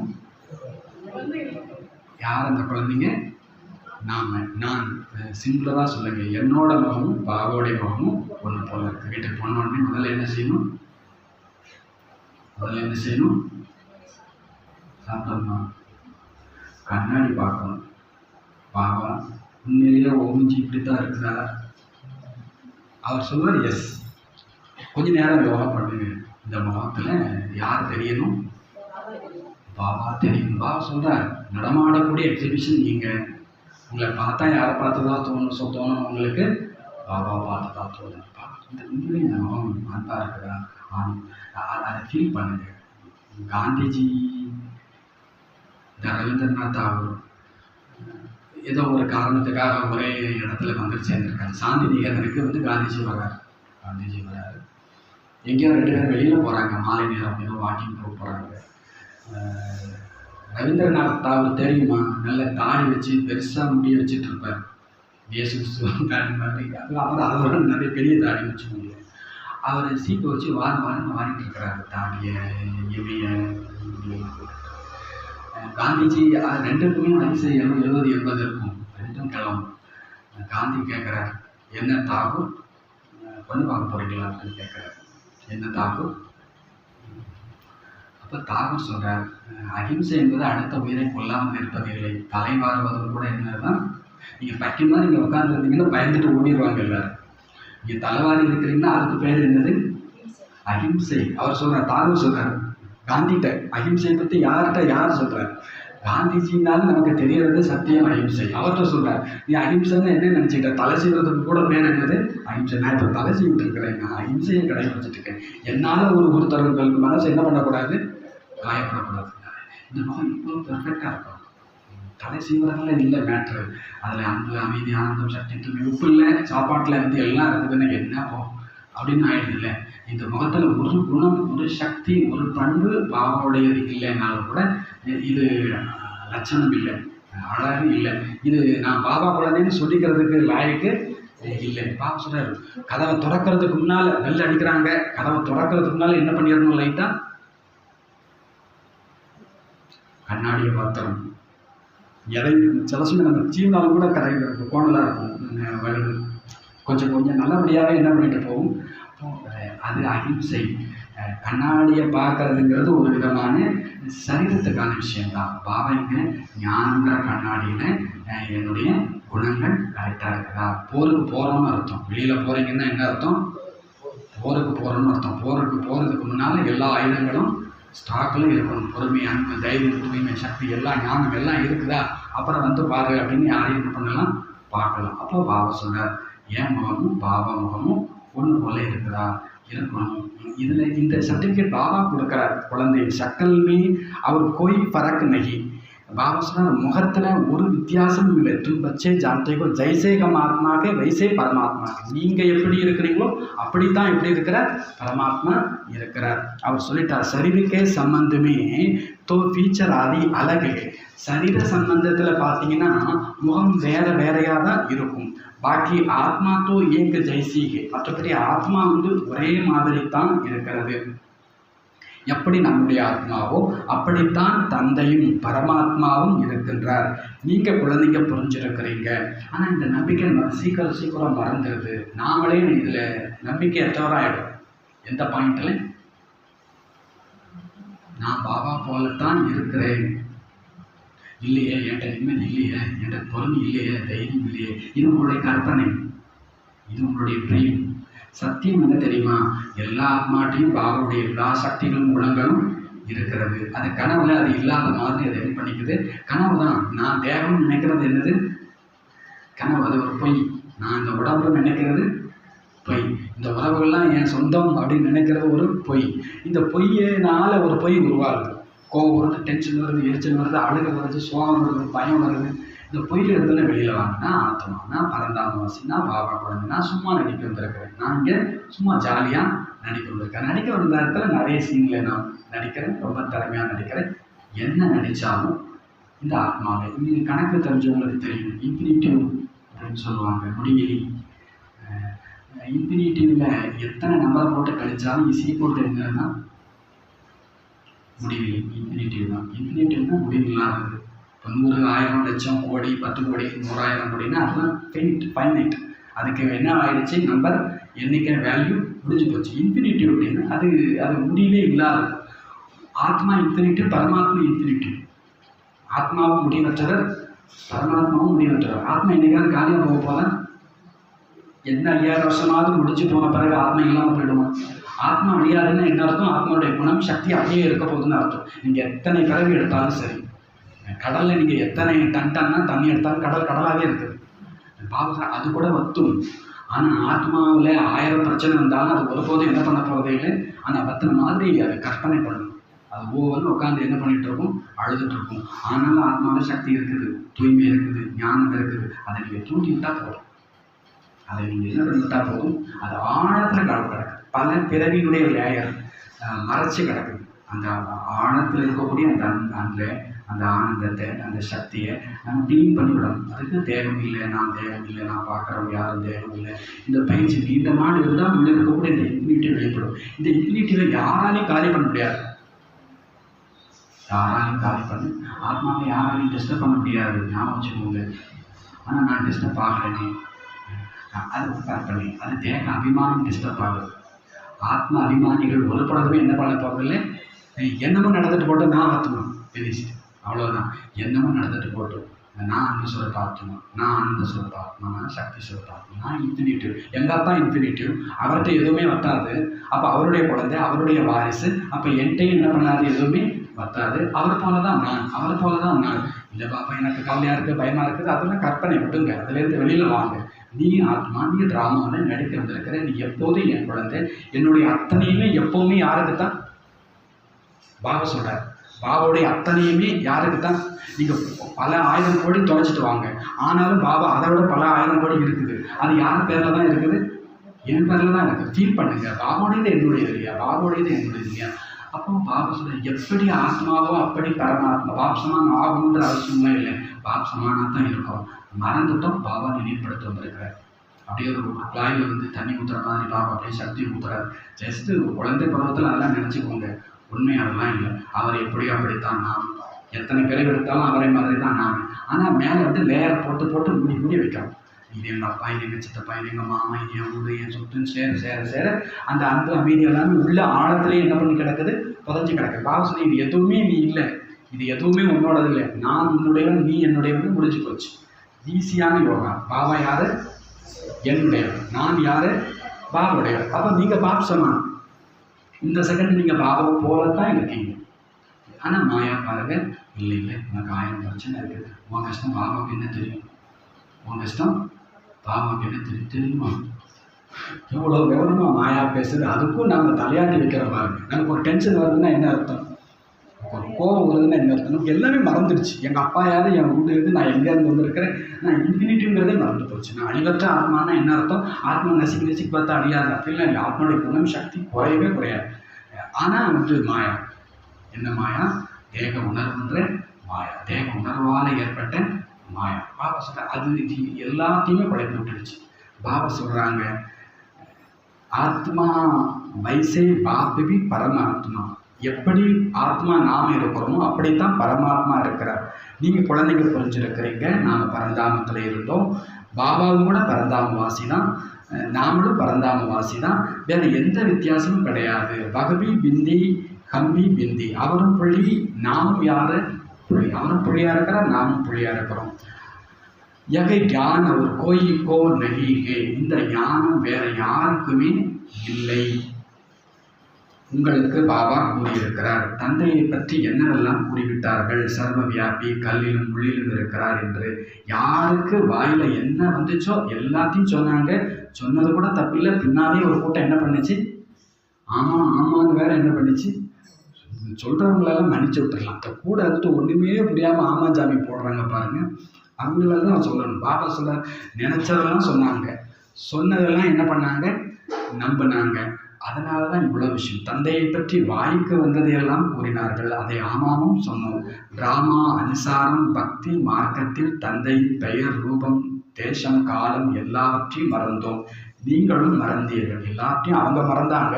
யார் அந்த குழந்தைங்க? நான் சிம்பிளராக சொல்லுங்க, என்னோட முகமும் பாபாவுடைய முகமும் ஒன்று போல இருக்கு. வீட்டுக்கு போன உடனே முதல்ல என்ன செய்யணும்? சாப்பிடணும், கண்ணாடி பார்க்கணும். பாபா உண்மையிலேயே ஓமிஞ்சி இப்படித்தான் இருக்குதா? அவர் சொல்வார் எஸ். கொஞ்ச நேரம் யோகா பண்ணுங்க, இந்த முகத்தில் யார் தெரியணும்? பாபா தெரியும். பாபா சொல்கிறார், நடமாடக்கூடிய எக்ஸிபிஷன் நீங்கள். உங்களை பார்த்தா யாரை பார்த்து தான் தோணும் உங்களுக்கு? பாபா பார்த்து தான் தோணும். இந்த உண்மையிலே இந்த முகம் அன்பாக இருக்குதா? அதை ஃபீல் பண்ணுங்க. காந்திஜி, ரவீந்திரநாத் தாகூர் ஏதோ ஒரு காரணத்துக்காக ஒரே இடத்துல வந்து சேர்ந்துருக்காங்க. சாந்தி நிகேதனுக்கு வந்து காந்திஜி வராரு. எங்கேயோ 2 பேரும் வெளியில் போகிறாங்க, மாலை நேரம் ஏதோ வாக்கிங் போகிறாங்க. ரவீந்திரநாத் தாகூர் தெரியுமா? நல்ல தாடி வச்சு பெருசாக முடிய வச்சுட்டு இருப்பார், இயேசு தாடி மாதிரி. அதோட நிறைய பெரிய தாடி வச்சு முடியும். அவர் சீப்பை வச்சு வாரிட்டு இருக்கிறாரு தாடியை, இவைய. காந்திஜி 2க்குமே வயசு 70-80 இருக்கும், 2ம் கிளம்பும். காந்தி கேட்குறாரு, என்ன தாகூர் பொண்ணு பார்க்க போகிறீங்களா அப்படின்னு கேட்குறாரு. என்ன தாகூர்? அப்போ தாகூர் சொல்கிறார், அகிம்சை என்பது அடுத்த உயிரை கொல்லாமல் இருப்பதில்லை, தலைவாறுவதும் கூட என்னதான். நீங்கள் பைக்கு மாதிரி நீங்கள் உட்காந்துருந்தீங்கன்னா பயந்துட்டு ஓடிடுவாங்க எல்லாரும். நீங்கள் தலைவாரி இருக்கிறீங்கன்னா அதுக்கு பேர் என்னது? அகிம்சை. அவர் சொல்கிறார், தாகூர் சொல்கிறார் காந்திகிட்ட. அகிம்சையை பற்றி யார் சொல்கிறார்? காந்திஜினாலும் நமக்கு தெரியறது சத்தியம் அகிம்சை. அவர்கிட்ட சொல்கிறார், நீ அகிம்சைன்னு என்ன நினச்சிக்கிட்ட? தலை செய்வதற்கு கூட பேர் என்னது? அகிம்சை. நான் இப்போ தலை செய்விட்டு இருக்கிறேன், நான் அகிம்சையை கடைபிடிச்சிட்டு இருக்கேன். என்னால் ஒருத்தர்களுக்கு மனசு என்ன பண்ணக்கூடாது? காயப்படக்கூடாது. இந்த நோய் இவ்வளோ பெர்ஃபெக்டாக இருக்கும். தலை செய்வதெல்லாம் இல்லை மேட்ரு. அதில் அன்பு, அமைதி, ஆனந்தம், சக்தி, தூய்மை, உப்பு இல்லை, சாப்பாட்டில் வந்து எல்லாம் இருக்குதுன்னு என்ன அப்படின்னு ஆயிடுது இல்லை. இந்த முகத்தில் ஒரு குணம், ஒரு சக்தி, ஒரு பண்பு பாபாவுடையது இல்லைன்னாலும் கூட இது லட்சணம் இல்லை, அழகு இல்லை, இது நான் பாபா குழந்தைன்னு சொல்லிக்கிறதுக்கு லாய்க்கு இல்லை. பாபா சொல்றாரு, கதவை திறக்கிறதுக்கு முன்னால் பெல் அடிக்கிறாங்க, கதவை திறக்கிறதுக்கு முன்னால் என்ன பண்ணிடணும், லைட்டாக கண்ணாடியை பார்த்துறோம். எதை சில சமயம் நம்ம சீனாலும் கூட கரை கோணலாக இருக்கும், வருது கொஞ்சம் கொஞ்சம் நல்லபடியாகவே என்ன பண்ணிட்டு போகும். அது அகிம்சை. கண்ணாடியை பார்க்கறதுங்கிறது ஒரு விதமான சரீரத்துக்கான விஷயம்தான். பாபா இங்கே ஞானங்கிற கண்ணாடியில் என்னுடைய குணங்கள் கரெக்டாக இருக்குதா. போருக்கு போகிறோம்னு அர்த்தம். வெளியில் போகிறீங்கன்னா என்ன அர்த்தம், போருக்கு போகிறோம்னு அர்த்தம். போருக்கு போகிறதுக்கு முன்னால் எல்லா ஆயுதங்களும் ஸ்டாக்கில் இருக்கணும். பொறுமை, அன்பு, தைரியம், தூய்மை, சக்தி, எல்லாம் ஞானம் எல்லாம் இருக்குதா, அப்புறம் வந்து பாரு அப்படின்னு யாரையும் என்ன பண்ணலாம், பார்க்கலாம். அப்போ பாபா சொல்கிறார், என் முகமும் பாபா முகமும் ஒன்று போல இருக்குதா, இருக்கணும். இதில் இந்த சர்டிஃபிகேட் பாபா கொடுக்குறார். குழந்தை சக்கல்மே அவர் கோய் பறக்கு நகி. பாபா சொன்னார், முகத்தில் ஒரு வித்தியாசமும் இல்லை. தும் பச்சே ஜான்தேகோ ஜெய்சே கம் ஆத்மாக்கே வைசே பரமாத்மா. நீங்கள் எப்படி இருக்கிறீங்களோ அப்படித்தான் எப்படி இருக்கிறார், பரமாத்மா இருக்கிறார். அவர் சொல்லிட்டார், சரீருக்கே சம்பந்தமே தோ ஃபீச்சர் ஆதி அழகு. சரீர சம்பந்தத்தில் பார்த்தீங்கன்னா முகம் வேற வேறையாக தான் இருக்கும். பாக்கி ஆத்மா தோ ஏக ஜெய்சீகே. மற்றபடி ஆத்மா வந்து ஒரே மாதிரி தான் இருக்கிறது. எப்படி நம்முடைய ஆத்மாவோ அப்படித்தான் தந்தையும் பரமாத்மாவும் இருக்கின்றார். நீங்கள் குழந்தைங்க புரிஞ்சிருக்கிறீங்க. ஆனால் இந்த நம்பிக்கை சீக்கிரம் மறந்துடுது. நாமளே இதில் நம்பிக்கை எத்தவராயிடும். எந்த பாயிண்டில் நான் பாபா போலத்தான் இருக்கிறேன், இல்லையே என்கிட்ட நிம்மதி இல்லையே, என்கிட்ட பொறுமை இல்லையே, தைரியம் இல்லையே. இது உங்களுடைய கற்பனை, இது உங்களுடைய பிரியம். சத்தியம் என்ன தெரியுமா, எல்லா ஆத்மாட்டையும் பாபாவுடைய எல்லா சக்திகளும் குணங்களும் இருக்கிறது. அது கனவுல அது இல்லாத மாதிரி அதை என்ன பண்ணிக்குது, கனவு தான். நான் தேவம் நினைக்கிறது என்னது கனவு, அது ஒரு பொய். நான் இந்த உடம்புல நினைக்கிறது பொய். இந்த உறவுகள்லாம் என் சொந்தம் அப்படின்னு நினைக்கிறது ஒரு பொய். இந்த பொய்யினால ஒரு பொய் உருவாகுது. கோபம் வருது, டென்ஷன் வருது, எரிச்சல் வருது, அழுக வருது, சோகம் வருது, பயம் வருது. இந்த பொய்யில் இடத்துல வெளியில் வாங்கினா ஆத்மா, நான் பரந்தாமவாசினா பாபா குழந்தை, நான் சும்மா நடிக்க வந்திருக்கிறேன், நான் இங்கே சும்மா ஜாலியாக நடிக்க வந்திருக்கேன். நடிக்க வந்த இடத்துல நிறைய சீனில் நான் நடிக்கிறேன், ரொம்ப திறமையாக நடிக்கிறேன். என்ன நடித்தாலும் இந்த ஆத்மாவை இங்கே கணக்கு தெரிஞ்சவங்களுக்கு தெரியும். இன்ஃபினிட்டிவ் அப்படின்னு சொல்லுவாங்க, முடிவிலி. இன்ஃபினிட்டிவில் எத்தனை நம்பரை போட்டு கழிச்சாலும் ஈக்குவல் என்னன்னா முடிவிலி. இன்ஃபினிட்டிவ் தான். இன்ஃபினிட்டிவ்னா முடிவில்லாதது. இப்போ 100, 1000, லட்சம், கோடி, 10 கோடி, 100,000 கோடினா அதெல்லாம் ஃபைனைட். அதுக்கு என்ன ஆயிடுச்சு, நம்பர் எண்ணிக்கை வேல்யூ முடிஞ்சு போச்சு. இன்ஃபினிட்டிவ் அப்படின்னு அது முடிவே இல்லாதது. ஆத்மா இன்ஃபினிட்டிவ், பரமாத்மா இன்ஃபினிட்டிவ். ஆத்மாவும் முடிவற்றவர், பரமாத்மாவும் முடிவற்றவர். ஆத்மா என்னைக்காவது காலியாக போக போல, எந்த 5000 வருஷமாவது முடிச்சு போன பிறகு ஆத்மா இல்லாமல் போயிடுமா? ஆத்மா அழியாதுன்னா என்ன அர்த்தம், ஆத்மாவுடைய குணம் சக்தி அப்படியே இருக்க போகுதுன்னு அர்த்தம். நீங்கள் எத்தனை பிறகு எடுத்தாலும் சரி, கடலில் நீங்கள் எத்தனை டன்னா தண்ணி எடுத்தாலும் கடல் கடலாகவே இருக்குது. பாபா அது கூட வத்தும். ஆனால் ஆத்மாவில் 1000 பிரச்சனை வந்தாலும் அது ஒருபோதும் என்ன பண்ண போகிறதே இல்லை. ஆனால் வத்தின மாதிரி அது கற்பனை பண்ணணும். அது ஒவ்வொரு உட்காந்து என்ன பண்ணிகிட்டு இருக்கும், அழுதுட்டு இருக்கும். ஆனாலும் ஆத்மாவில் சக்தி இருக்குது, தூய்மை இருக்குது, ஞானம் இருக்குது. அதை நீங்கள் தூண்டி விட்டால் போதும். அதை நீங்கள் என்ன பண்ணிவிட்டா போதும், அது ஆழத்தில் கிடக்கு. பல பிறவியினுடைய லேயர் மறைச்சி கிடக்குது. அந்த ஆழத்தில் இருக்கக்கூடிய அந்த ஆனந்தத்தை, அந்த சக்தியை நம்ம டீல் பண்ணிவிடணும். அதுக்கு தேகம் இல்லை, நான் தேகம் இல்லை, நான் பார்க்குறவங்க யாரும் தேகம் இல்லை. இந்த பயிற்சி நீண்ட நாள் இருந்தால் உள்ளே இருக்கக்கூடிய இந்த இன்ஃபினிட்டி வெளிப்படும். இந்த இன்ஃபினிட்டிவை யாராலையும் காலி பண்ண முடியாது. யாராலையும் காலி பண்ணி ஆத்மாவை யாராலையும் டிஸ்டர்ப் பண்ண முடியாது. ஞாபகம் வச்சுக்கோங்க. ஆனால் நான் டிஸ்டர்ப் ஆகிறேனே, அது கற்பனை. அது தேக அபிமானம் டிஸ்டர்ப் ஆகுது. ஆத்ம அபிமானிகள் ஒருபடமே என்ன பண்ண போகிறதில்லை. என்னமோ நடந்துட்டு போட்டு நான் ஆத்மா தெரிஞ்சுட்டு அவ்வளோதான். என்னமோ நடந்துட்டு போட்டு நான் அன்பு சொல்ல ஆத்மா, நான் ஆனந்த சொல்ல ஆத்மா, நான் சக்தி சொல்ல ஆத்மா, நான் இன்ஃபினிட்டிவ். எங்கள் அப்பா இன்ஃபினிட்டிவ், அவர்கிட்ட எதுவுமே வத்தாது. அப்போ அவருடைய குழந்தை, அவருடைய வாரிசு. அப்போ என்கிட்டையும் என்ன பண்ணாது, எதுவுமே வத்தாது. அவர் போல தான் நான், அவர் போல தான் நான். இல்லை பாப்பா எனக்கு கவலையாக இருக்குது, பயமாக இருக்குது, அதெல்லாம் கற்பனை விட்டுங்க, அதுலேருந்து வெளியில் வாங்க. நீ ஆத்மா, நீ ட்ராமாவில் நடிக்க வந்திருக்கிற, நீ எப்போதும் என் குழந்தை. என்னுடைய அத்தனையுமே எப்போவுமே யாருக்கு தான், பாபா சொல்கிறார், பாபாவுடைய அத்தனையுமே யாருக்கு தான். நீங்கள் பல 1000 கோடி தொலைச்சிட்டு வாங்க, ஆனாலும் பாபா அதை விட பல 1000 கோடி இருக்குது. அது யார் பேரில் தான் இருக்குது, என் பேரில் தான் எனக்கு ஃபீல் பண்ணுங்க, பாபாவோடையது என்னுடையது இல்லையா, பாபாவோடையது என்னுடையது இல்லையா. அப்போ பாபா சொல்ல எப்படி ஆத்மாவோ அப்படி பரமாத்மா. பாப் சமான் ஆகணுன்ற அவசியம்லாம் இல்லை, பாப் சமானாக தான் இருக்கும். மறந்துட்டோம், பாபா நினைவுபடுத்த வந்திருக்கிறார். அப்படியே ஒரு குழாயில் வந்து தண்ணி ஊற்றுற மாதிரி பாபா அப்படியே சக்தி ஊற்றுறாரு. ஜஸ்ட்டு குழந்தை பருவத்தில் அதெல்லாம் நினச்சிக்கோங்க, உண்மை அதெல்லாம் இல்லை. அவர் எப்படியோ அப்படித்தான் நாம், எத்தனை பேரை எடுத்தாலும் அவரை மாதிரி தான் நாம். ஆனால் மேலே வந்து லேயர் போட்டு போட்டு மூடி வைக்கிறோம். இது எங்கள் அப்பா, இது எங்கள் சித்தப்பா, இது எங்கள் மாமா, இது என் ஊர், என் சொத்துன்னு சேர அந்த அன்பு அமைதி எல்லாமே உள்ள ஆழத்துலேயே என்ன பண்ணி கிடக்குது, புதஞ்சி கிடக்குது. பாபா சொல்லி இது எதுவுமே நீ இல்லை, இது எதுவுமே உன்னோடது இல்லை, நான் உன்னுடையவன், நீ என்னுடையவன், முடிஞ்சு போச்சு. ஈஸியான யோகா. பாபா யாரு? என்னுடையவன். நான் யாரு? பாபாவுடையவர். அப்போ நீங்கள் பாப் சமான். இந்த செகண்ட் நீங்கள் பாபாவை போலத்தான் இருக்கீங்க. ஆனால் மாயா பாருங்க, இல்லை உனக்கு 1000 பிரச்சனை இருக்குது, உன் கஷ்டம் பாபாவுக்கு என்ன தெரியும், உன் கஷ்டம் பாபாவுக்கு என்ன தெரியுமா? எவ்வளோ விவரமாக மாயா பேசுது. அதுக்கும் நாங்கள் தலையாட்டி வைக்கிற பாருங்க. நமக்கு ஒரு டென்ஷன் வருதுன்னா என்ன அர்த்தம், ஒரு கோபம் வருதுன்னா என்ன அர்த்தம், நமக்கு எல்லாமே மறந்துடுச்சு. எங்கள் அப்பா யாரு, என் வீடு எது, நான் எங்கேருந்து வந்திருக்கிறேன், நான் இன்ஃபினிட்டிங்கிறதே மறந்து போச்சு. நான் அழிவற்ற ஆத்மானா என்ன அர்த்தம், ஆத்மா நசிக்கு பார்த்தா அழியாது அப்படிலாம் இல்லை. ஆத்மாவுடைய குணம் சக்தி குறையவே குறையாது. ஆனால் வந்து மாயா என்ன மாயா, தேக உணர்வுன்ற மாயா, தேக உணர்வால் ஏற்பட்ட மாயா. பாபா சொல்ற அது எல்லாத்தையுமே படைத்து விட்டுடுச்சு. பாபா சொல்றாங்க, ஆத்மா வைசே பாபி பரமாத்மா. எப்படி ஆத்மா நாம இருக்கிறோமோ அப்படித்தான் பரமாத்மா இருக்கிறார். நீங்க குழந்தைங்க புரிஞ்சிருக்கிறீங்க, நாங்கள் பரந்தாமத்தில் இருந்தோம், பாபாவும் கூட பரந்தாம வாசி தான், நாமளும் பரந்தாம வாசி தான், வேற எந்த வித்தியாசமும் கிடையாது. பகவி பிந்தி கம்பி பிந்தி, அவரும் புள்ளி நாமும் யாரு புள்ளி, அவரும் புள்ளியா இருக்கிறார், நாமும் புள்ளியா இருக்கிறோம். யகை ஞான ஒரு கோயிக்கோ நகிகே, இந்த ஞானம் வேற யாருக்குமே இல்லை. உங்களுக்கு பாபா கூறியிருக்கிறார். தந்தையை பற்றி என்னவெல்லாம் கூறிவிட்டார்கள், சர்வ வியாபி, கல்லிலும் உள்ளிலும் இருக்கிறார் என்று. யாருக்கு வாயில என்ன வந்துச்சோ எல்லாத்தையும் சொன்னாங்க. சொன்னது கூட தப்பில்லை. பின்னாலே ஒரு கூட்டம் என்ன பண்ணுச்சு, ஆமான்னு வேற என்ன பண்ணிச்சு, சொல்றவங்களெல்லாம் மன்னிச்சு விட்டுடலாம். கூட இருந்துட்டு ஒண்ணுமே புரியாம ஆமா ஜாமி போடுறாங்க பாருங்க, அவங்களெல்லாம் நான் சொல்லணும். பாபா சொல்ல நினைச்சதெல்லாம் சொன்னாங்க, சொன்னதெல்லாம் என்ன பண்ணாங்க, நம்பினாங்க. அதனால தான் இவ்வளோ விஷயம். தந்தையை பற்றி வாய்க்கு வந்ததையெல்லாம் கூறினார்கள், அதை ஆமாமும் சொன்னோம். டிராமா அனுசாரம் பக்தி மார்க்கத்தில் தந்தையின் பெயர், ரூபம், தேசம், காலம் எல்லாவற்றையும் மறந்தோம். நீங்களும் மறந்தீர்கள். எல்லாத்தையும் அவங்க மறந்தாங்க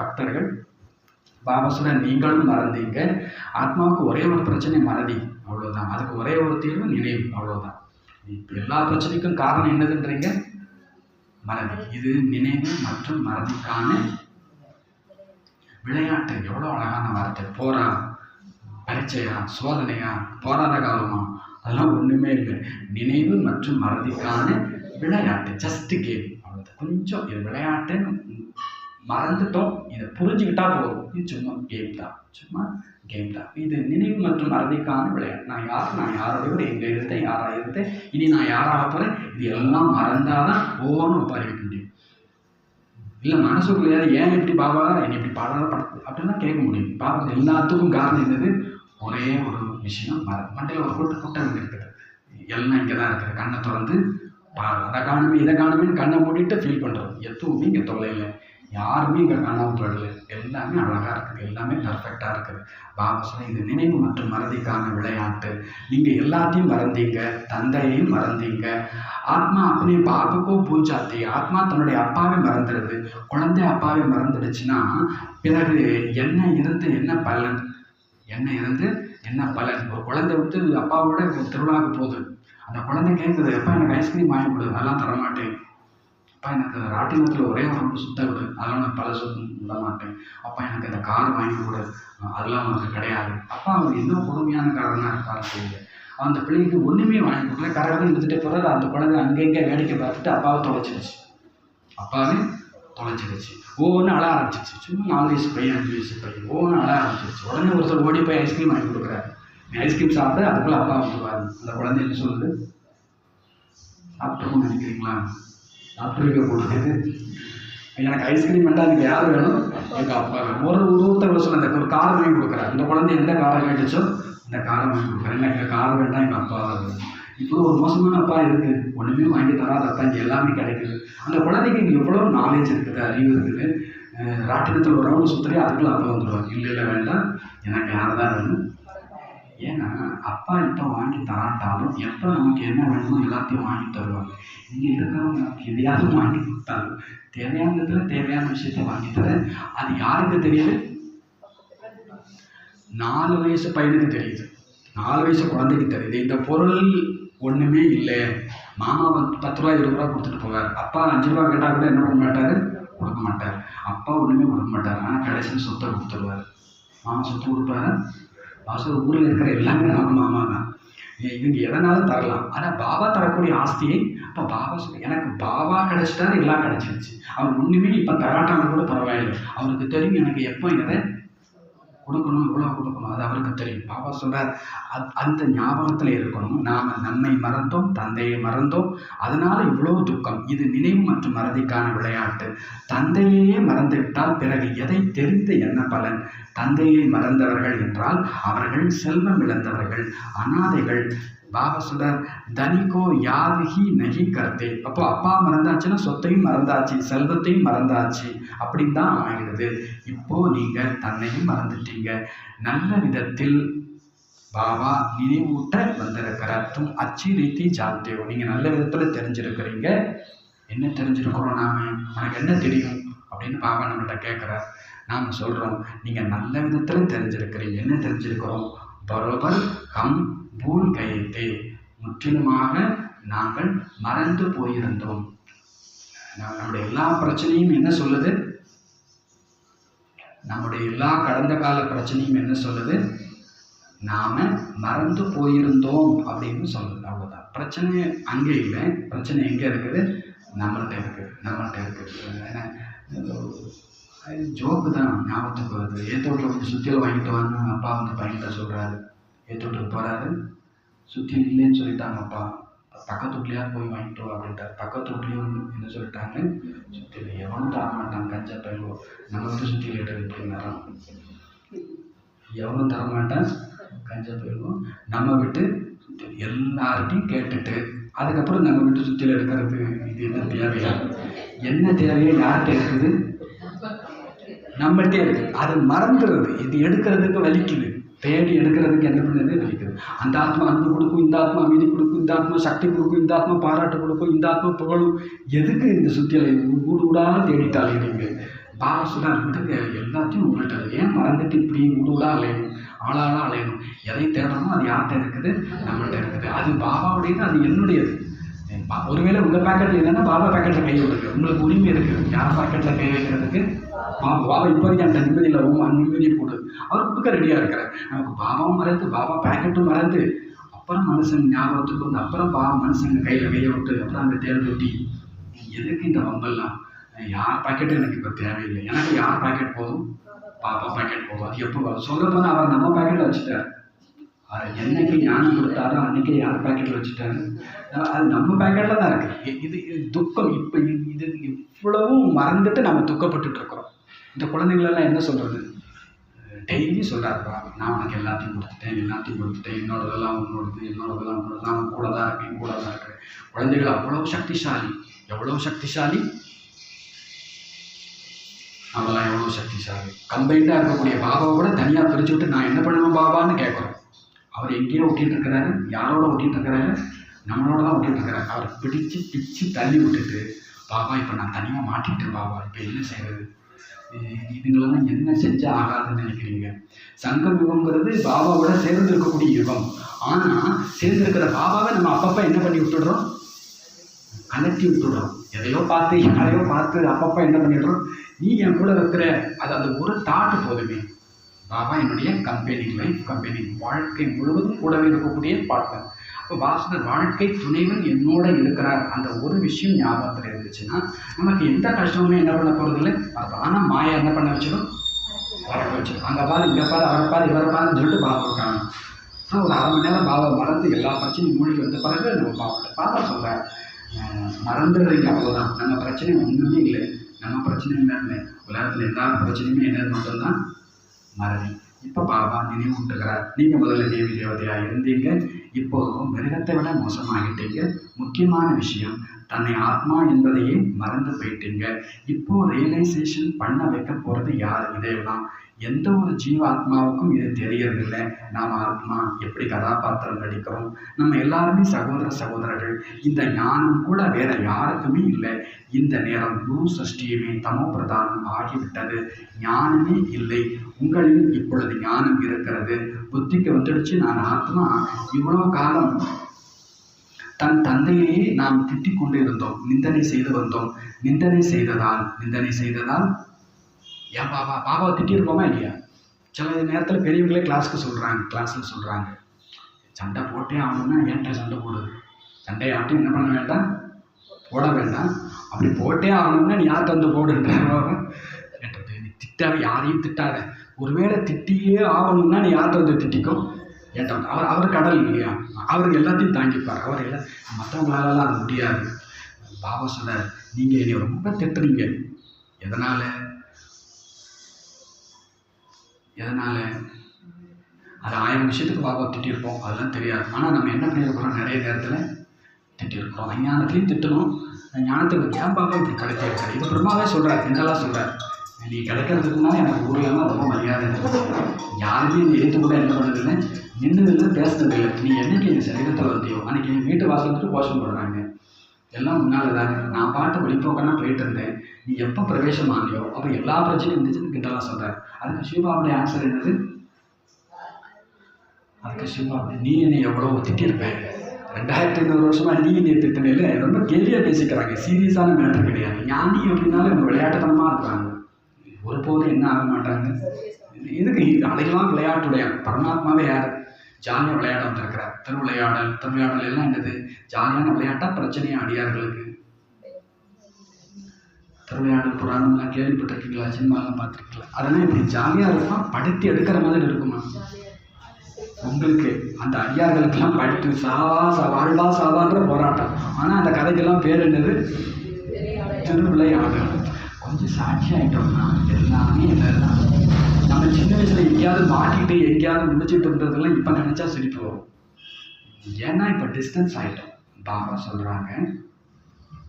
பக்தர்கள். பாபா சொல்ல நீங்களும் மறந்தீங்க. ஆத்மாவுக்கு ஒரே ஒரு பிரச்சனை மறதி, அவ்வளோதான். அதுக்கு ஒரே ஒரு தீர்வு நினைவு, அவ்வளோதான். இப்போ எல்லா பிரச்சனைக்கும் காரணம் என்னதுன்றீங்க, மறதி. இது நினைவு மற்றும் மறதிக்கான விளையாட்டு. எவ்வளோ அழகான வார்த்தை. போரா, பரீட்சையா, சோதனையா, போராட காலமா, அதெல்லாம் ஒன்றுமே இல்லை. நினைவு மற்றும் மறதிக்கான விளையாட்டு, ஜஸ்ட் கேம், அவ்வளோதான். கொஞ்சம் இது விளையாட்டுன்னு மறந்துட்டோம், இதை புரிஞ்சுக்கிட்டா போதும். இது சும்மா கேம் தான், இது நினைவு மற்றும் மறதிக்கான விளையாட்டு. நான் யாரோட எங்கே இருந்தேன், யாராக இருந்தேன், இனி நான் யாராக போகிறேன், இது எல்லாம் மறந்தாதான் ஓன்னு ஒப்பாரி வைக்க முடியும். இல்லை மனசுக்குள்ளே ஏன் இப்படி பாபா என்னை இப்படி படுத்து அப்படின்னா கேட்க முடியும். பாபா எல்லாத்துக்கும் காரணம் என்னது, ஒரே ஒரு விஷயம், மண்டையில் ஒரு கூட்டம் இருக்குது, எல்லாம் இங்கே தான் இருக்குது. கண்ணை திறந்து அதை காணுமே இதை காணுமேன்னு கண்ணை மூடிட்டு ஃபீல் பண்ணுறோம். எதுவுமே இங்கே தொல்லை இல்லை, யாருமே இங்கே காணாமல் போயிடல, எல்லாமே அழகாக இருக்குது, எல்லாமே பர்ஃபெக்டாக இருக்குது. பாபா சொல்ல இது நினைவு மற்றும் மறதிக்கான விளையாட்டு. நீங்கள் எல்லாத்தையும் மறந்தீங்க, தந்தையையும் மறந்தீங்க. ஆத்மா அப்பனே பாபுக்கோ பூஜாத்தி, ஆத்மா தன்னுடைய அப்பாவை மறந்துடுது. குழந்தை அப்பாவை மறந்துடுச்சுன்னா பிறகு என்ன இருந்து என்ன பலன், ஒரு குழந்தை விட்டு அப்பாவோட திருவிழாவுக்கு போகுது. அந்த குழந்தை கேட்குது, அப்பா எனக்கு ஐஸ்கிரீம் வாங்கி கொடு, அதெல்லாம் தரமாட்டேன். அப்பா எனக்கு ராட்டினத்தில் ஒரே ஒரு ரவுண்டு சுத்த விடு, அதெல்லாம் நான் பல விட மாட்டேன். அப்பா எனக்கு அந்த கார் வாங்கி கொடு, அதெல்லாம் உனக்கு கிடையாது. அப்பா அவர் இன்னும் கொடுமையான காரணமாக இருப்பார் செய்யுங்க. அந்த பிள்ளைக்கு ஒன்றுமே வாங்கி கொடுக்கல, கரெக்டாக இருந்துகிட்டே போகிறாரு. அந்த குழந்தை அங்கங்கே வேடிக்கை பார்த்துட்டு அப்பாவை தொலைச்சிடுச்சு. ஒவ்வொன்று அழ ஆரம்பிச்சிருச்சு. சும்மா 4 வயசு பையன் 5 வயசு பையன் ஒவ்வொன்று அழ ஆரம்பிச்சிருச்சு. உடனே ஒருத்தர் ஓடி போய் ஐஸ்கிரீம் வாங்கி கொடுக்குறாரு. நீ ஐஸ்கிரீம் சாப்பிட்டு அதுக்குள்ளே அப்பா வந்துருவாரு. அந்த குழந்தை என்ன சொல்லுது, சாப்பிட்டுருக்கோன்னு நினைக்கிறீங்களா, சாப்பிட்டுருக்க போடுறது, எனக்கு ஐஸ்கிரீம் வேண்டாம், அதுக்கு யார் வேணும், எனக்கு அப்பா வேணும். ஒருத்தர் சொல்ல அந்த ஒரு கார் வாங்கி கொடுக்குறாரு. இந்த குழந்தை எந்த காரை கேட்டுச்சோ அந்த காரை வாங்கி கொடுக்குறேன். எனக்கு கார் வேண்டாம், எங்கள் அப்பா வேணும். இப்போ ஒரு மோசமான அப்பா இருக்கு, ஒன்றுமே வாங்கி தராத அப்பா, இங்கே எல்லாமே கிடைக்குது. அந்த குழந்தைக்கு இங்கே எவ்வளோ நாலேஜ் இருக்குது, அறிவு இருக்குது. ராட்டினத்தில் ஒரு ரவுண்டு சுற்றுறே அதுக்குள்ள அப்பா வந்துடுவாங்க. இல்லை இல்லை வேண்டாம், எனக்கு யார் தான் வேணும். ஏன்னா அப்பா இப்போ வாங்கி தராட்டாலும் எப்போ நமக்கு என்ன வேணுமோ எல்லாத்தையும் வாங்கி தருவாங்க. இங்கே இருக்கிறவங்க நமக்கு எதையாவது வாங்கி கொடுத்தாங்க, தேவையானதுல தேவையான விஷயத்த வாங்கி தரேன். அது யாருக்கு தெரியுது? 4 வயசு பையனுக்கு தெரியுது, 4 வயசு குழந்தைக்கு தெரியுது. இந்த பொருள் ஒன்றுமே இல்லை. மாமா 10 ரூபா 20 ரூபா கொடுத்துட்டு போவார். அப்பா 5 ரூபா கேட்டால் கூட என்ன பண்ண மாட்டார், கொடுக்க மாட்டார். அப்பா ஒன்றுமே கொடுக்க மாட்டார். ஆனால் கடைசியில் சொத்தை கொடுத்துருவார். மாமா சொத்து கொடுப்பாரு. வாசல் ஊரில் இருக்கிற எல்லாமே நமக்கு மாமா தான். இவங்க எதனாலும் தரலாம். ஆனால் பாபா தரக்கூடிய ஆஸ்தியை இப்போ பாபா சொல்லி எனக்கு பாபா கிடைச்சிட்டாரு, எல்லாம் கிடைச்சிருச்சு. அவர் ஒன்றுமே இப்போ தராட்டாலும் கூட பரவாயில்லை. அவருக்கு தெரியும் எனக்கு எப்போ எதை கொடுக்கணும், எவ்வளோ கொடுக்கணும், அது அவருக்கு தெரியும். பாபா சொல்கிறார், அந்த ஞாபகத்தில் இருக்கணும். நாம் நம்மை மறந்தோம், தந்தையை மறந்தோம், அதனால் இவ்வளோ துக்கம். இது நினைவு மற்றும் மறதிக்கான விளையாட்டு. தந்தையே மறந்து விட்டால் பிறகு எதை தெரிந்து என்ன பலன்? தந்தையை மறந்தவர்கள் என்றால் அவர்கள் செல்வம் இழந்தவர்கள், அனாதைகள். பாபா சொல்றார், தனிக்கோ யாதுகி நகி கருத்தே. அப்போ அப்பா மறந்தாச்சுன்னா சொத்தையும் மறந்தாச்சு, செல்வத்தையும் மறந்தாச்சு, அப்படின்னு தான் ஆகிடுது. இப்போ நீங்க தன்னையும் மறந்துட்டீங்க. நல்ல விதத்தில் பாபா நினைவூட்ட வந்திருக்கிறார். தும் அச்சி ரீதி ஜான்தேவோ. நீங்க நல்ல விதத்துல தெரிஞ்சிருக்கிறீங்க. என்ன தெரிஞ்சிருக்கிறோம் நாம? உனக்கு என்ன தெரியும் அப்படின்னு பாபா நம்மள்கிட்ட கேட்குறார். நாம் சொல்கிறோம், நீங்கள் நல்ல விதத்தில் தெரிஞ்சிருக்கிறீங்க. என்ன தெரிஞ்சிருக்கிறோம்? பரோபர் கம் பூல் கைத்தே. முற்றிலுமாக நாங்கள் மறந்து போயிருந்தோம். நம்முடைய எல்லா பிரச்சனையும் என்ன சொல்லுது? நம்முடைய எல்லா கடந்த கால பிரச்சனையும் என்ன சொல்லுது? நாம் மறந்து போயிருந்தோம் அப்படின்னு சொல்லுது. அவ்வளோதான். பிரச்சனை அங்கே இல்லை. பிரச்சனை எங்கே இருக்குது? நம்மள்கிட்ட இருக்குது. ஏன்னா ஜோக்கு தான் ஞாபகத்துக்கு வருது. ஏத்தோட்டில் கொஞ்சம் சுத்தியல் வாங்கிட்டு வாங்க அப்பா வந்து பையன்கிட்ட சொல்கிறாரு. ஏத்தோட்டுக்கு போகிறாரு, சுத்தியல் இல்லைன்னு சொல்லிட்டாங்க அப்பா. பக்கத்து வீட்லையாவது போய் வாங்கிட்டு வா அப்படின்ட்டார். பக்கத்து வீட்லேயும் என்ன சொல்லிட்டாங்க, சுத்தியல் எவனும் தர மாட்டான், கஞ்சா பயிலுவோம். நம்ம வந்து சுத்தியல் எடுத்து நேரம் எவனும் தரமாட்டான், கஞ்சா பயிலுவோம். நம்ம விட்டு சுத்தியல் எல்லார்ட்டையும் கேட்டுட்டு அதுக்கப்புறம் நம்ம விட்டு சுத்தியல் எடுக்கிறது இது என்ன தேவையா? என்ன தேவையோ யார்கிட்ட இருக்குது? நம்மகிட்டே இருக்குது. அது மறந்துடுறது. இது எடுக்கிறதுக்கு வலிக்குது, தேடி எடுக்கிறதுக்கு என்ன பண்ணுறது? வலிக்குது. அந்த ஆத்மா அன்பு கொடுக்கும், இந்த ஆத்மா அமைதி கொடுக்கும், இந்த ஆத்மா சக்தி கொடுக்கும், இந்த ஆத்மா பாராட்டு கொடுக்கும், இந்த ஆத்மா புகழும். எதுக்கு இந்த சுத்தியலை ஊடு ஊடாக தேடிட்டாலே நீங்கள்? பாபா சொல்றார், விடுங்க, எல்லாத்தையும் உங்கள்கிட்ட. ஏன் மறந்துட்டு இப்படி ஊடு ஊடா அலையணும், ஆளாளாக அலையணும்? எதை தேடணும் அது யார்கிட்ட இருக்குது? நம்மள்கிட்ட இருக்குது. அது பாபாவுடையது, அது என்னுடையது. ஒருவேளை உங்கள் பேக்கெட்டில் இல்லைன்னா பாபா பேக்கெட்டில் கை விடுங்க. உங்களுக்கு உரிமை இருக்குது. யார் பேக்கெட்டில் கை வைக்கிறதுக்கு? பாபா இப்போ வரைக்கும் அந்த நிம்மதியில் நிம்மதியை கொடு. அவர் கொடுக்க ரெடியாக இருக்கிறார். நமக்கு பாபாவும் மறந்து, பாபா பேக்கெட்டும் மறந்து, அப்புறம் மனுஷன் ஞாபகத்துக்கு வந்து, அப்புறம் மனுஷங்க கையில் கையை விட்டு, அப்புறம் அந்த தேர்வு ஒட்டி. எதுக்கு இந்த வம்பெல்லாம்? யார் பேக்கெட்டும் எனக்கு இப்போ தேவையில்லை. எனக்கு யார் பேக்கெட் போதும்? பாபா பேக்கெட் போதும். அது எப்போ சொல்ல போனால் அவர் நம்ம பேக்கெட்டில் வச்சுட்டார். அவர் என்னைக்கு ஞானம் கொடுத்தாரோ அன்றைக்கி யார் பேக்கெட்டில் வச்சுட்டாரு? அது நம்ம பேக்கெட்டில் தான் இருக்குது. இது துக்கம். இப்போ இது இவ்வளவும் மறந்துட்டு நம்ம துக்கப்பட்டு இருக்கிறோம். இந்த குழந்தைங்களெல்லாம் என்ன சொல்கிறது? டெய்லி சொல்கிறாருப்பா, நான் உனக்கு எல்லாத்தையும் கொடுத்துட்டேன், என்னோடதெல்லாம் உன்னோடது, நான் கூட தான் இருக்கிறேன். குழந்தைகள் அவ்வளோ சக்திசாலி. எவ்வளோ சக்திசாலி! நம்மளாம் எவ்வளோ சக்திசாலி! கம்பைண்டாக இருக்கக்கூடிய பாபாவை கூட தனியாக பிரித்து விட்டு நான் என்ன பண்ணுவேன் பாபான்னு கேட்குறோம். அவர் எங்கேயோ ஒட்டிகிட்டு இருக்கிறாரு. யாரோட ஒட்டிகிட்டு இருக்கிறாரு? நம்மளோட தான் ஒட்டிகிட்டு இருக்கிறாரு. அவர் பிச்சு தள்ளி விட்டுட்டு, பாபா இப்போ நான் தனியாக மாட்டிக்கிட்டேன் பாபா, இப்போ என்ன செய்கிறது? இதுங்களெல்லாம் என்ன செஞ்சால் ஆகாதுன்னு நினைக்கிறீங்க? சங்கம் யுகம்ங்கிறது பாபாவோட சேர்ந்து இருக்கக்கூடிய யுகம். ஆனால் சேர்ந்துருக்கிற பாபாவை நம்ம அப்பப்போ என்ன பண்ணி விட்டுடுறோம்? கலட்டி விட்டுடுறோம். எதையோ பார்த்து யாரையோ பார்த்து அப்பப்போ என்ன பண்ணிடுறோம்? நீ என் கூட இருக்கிற, அது அந்த ஒரு தாட்டு போதுமே. பாபா என்னுடைய கம்பெனி, லைஃப் கம்பெனி, வாழ்க்கை முழுவதும் கூடவே இருக்கக்கூடிய பார்ட்னர். இப்போ வாசகர் வாழ்க்கை துணைவன் என்னோட இருக்கிறார். அந்த ஒரு விஷயம் ஞாபகத்தில் இருந்துச்சுன்னா நமக்கு எந்த கஷ்டமுமே என்ன பண்ண போகிறது இல்லை. ஆனால் மாயா என்ன பண்ண வச்சிடும்? வரக்க வச்சிடும். அங்கே பாரு, இங்கே பாரு, அவரை பாரு, இவரை பாருன்னு சொல்லிட்டு பாபா இருக்காங்க. ஒரு 1/2 மணி நேரம் பாபா மறந்து எல்லா பிரச்சனையும் மூழ்கி வந்த பிறகு நம்ம பாபா சொல்கிறார், மறந்துடுறீங்க, அவ்வளோதான். நம்ம பிரச்சனை ஒன்றுமே இல்லை. நம்ம பிரச்சனை என்னன்னு உலகத்தில் எல்லா பிரச்சனையுமே என்னது மட்டும்தான்? மறதி. இப்போ பாபா நினைவூட்டுகிறார், நீங்கள் முதல்ல தேவி தேவதையாக இருந்தீங்க, இப்போ மிருகத்தை விட மோசமாகிட்டீங்க. முக்கியமான விஷயம், தன்னை ஆத்மா என்பதையே மறந்து போயிட்டீங்க. இப்போ ரியலைசேஷன் பண்ண வைக்க போகிறது யார்? இதையெல்லாம் எந்த ஒரு ஜீவாத்மாவுக்கும் இது தெரியறதில்லை. நாம் ஆத்மா எப்படி கதாபாத்திரம் நடிக்கிறோம், நம்ம எல்லாருமே சகோதர சகோதரர்கள். இந்த ஞானம் கூட வேற யாருக்குமே இல்லை. இந்த நேரம் குரு சஷ்டியுமே தமோ பிரதானம் ஆகிவிட்டது. ஞானமே இல்லை. உங்களில் இப்பொழுது ஞானம் இருக்கிறது. புத்திக்கு வந்துடுச்சு, நான் ஆத்மா. இவ்வளவு காலம் தன் தந்தையே நாம் திட்டிக் கொண்டு இருந்தோம், நிந்தனை செய்து வந்தோம். நிந்தனை செய்ததால் ஏன் பாபாவை திட்டிருக்கோமா இல்லையா? சில நேரத்தில் பெரியவங்களே கிளாஸில் சொல்கிறாங்க, சண்டை போட்டே ஆகணும்னா ஏன்ட்ட சண்டை போடுது? சண்டையாட்டும் என்ன பண்ண வேண்டாம், போட வேண்டாம். அப்படி போட்டே ஆகணும்னா நீ யார்கிட்ட வந்து போடுன்றாங்க. நீ திட்டாத, யாரையும் திட்டாத. ஒருவேளை திட்டியே ஆகணும்னா நீ யார்கிட்ட வந்து திட்டிக்கோ. ஏன்ட்ட அவர் கடல் இல்லையா? அவர் எல்லாத்தையும் தாங்கிப்பார். அவர் எல்லாம் மற்றவங்களாலலாம் அது முடியாது. பாபா சொன்னார், நீங்கள் என்னை ரொம்ப திட்டுறீங்க. எதனால்? அது 1000 விஷயத்துக்கு பாபா திட்டிருப்போம், அதெல்லாம் தெரியாது. ஆனால் நம்ம என்ன பண்ணியிருக்கிறோம், நிறைய நேரத்தில் திட்டிருக்கிறோம். அஞ்ஞானத்துலேயும் திட்டணும். ஞானத்துக்கு ஏன் பாபா இப்படி கிடைச்சிருக்காரு? இது பிரம்மாவே சொல்கிறார், கிண்டலாக சொல்கிறார். நீ கிடைக்கிறதுக்குனால எனக்கு ஊர்லாம் ரொம்ப மரியாதை இருக்குது. யாருமே நீ எடுத்து கூட என்ன பண்ணதில்லை, நின்றுதில்லை, பேசுனதில்லை. நீ என்னைக்கு என் சரீரத்தில் வந்தியோ அன்றைக்கி என் வீட்டு வாசல் வந்துட்டு கோஷம் போடுறாங்க. எல்லாம் முன்னால் தானே. நான் பாட்டு வழிபோக்கனா போயிட்டு இருந்தேன். நீ எப்போ பிரவேசம் ஆனியோ அப்போ எல்லா பிரச்சனையும் இருந்துச்சுன்னு கிண்டலாம் சொல்கிறார். அதுக்கு சிவபாவுடைய ஆன்சர் என்னது? அதுக்கு சிவபாபு, நீ என்னை எவ்வளோ திட்டிருப்பேன், 2500 வருஷமாக நீ என்னை திட்டினில்லை. ரொம்ப கேள்வியாக பேசிக்கிறாங்க, சீரியஸான மேட்டர் கிடையாது. ஞானி அப்படின்னாலும் இவங்க விளையாட்டுத்தனமாக இருக்கிறாங்க. ஒருபோதும் என்ன ஆக மாட்டாங்க. இதுக்கு அதையெல்லாம் விளையாட்டுடைய பரமாத்மாவே யார்? ஜாலியாக விளையாட வந்திருக்கிறார். திருவிளையாடல் எல்லாம் என்னது? ஜாலியான விளையாட்டா, பிரச்சனையா அடியார்களுக்கு? திருவிளையாடல் புராணம்லாம் கேள்விப்பட்டிருக்கீங்களா? சினிமாலாம் பார்த்துருக்கீங்களா? அதெல்லாம் இப்படி ஜாலியாக இருக்குமா, படுத்தி எடுக்கிற மாதிரி இருக்குமா உங்களுக்கு? அந்த அடியார்களுக்கெல்லாம் படுத்து வாழ்வா சாவான்ற போராட்டம். ஆனால் அந்த கதைக்கெல்லாம் பேர் என்னது? திருவிளையாடல். கொஞ்சம் சாட்சி ஆகிட்டோம்னா எல்லாமே என்னதான். நம்ம சின்ன வயசில் எங்கேயாவது மாட்டிக்கிட்டு எங்கேயாவது முடிச்சுட்டு இருந்ததெல்லாம் இப்போ நினச்சா சிரிப்பு வரும். ஏன்னா இப்போ டிஸ்டன்ஸ் ஆகிட்டோம். பாபா சொல்கிறாங்க,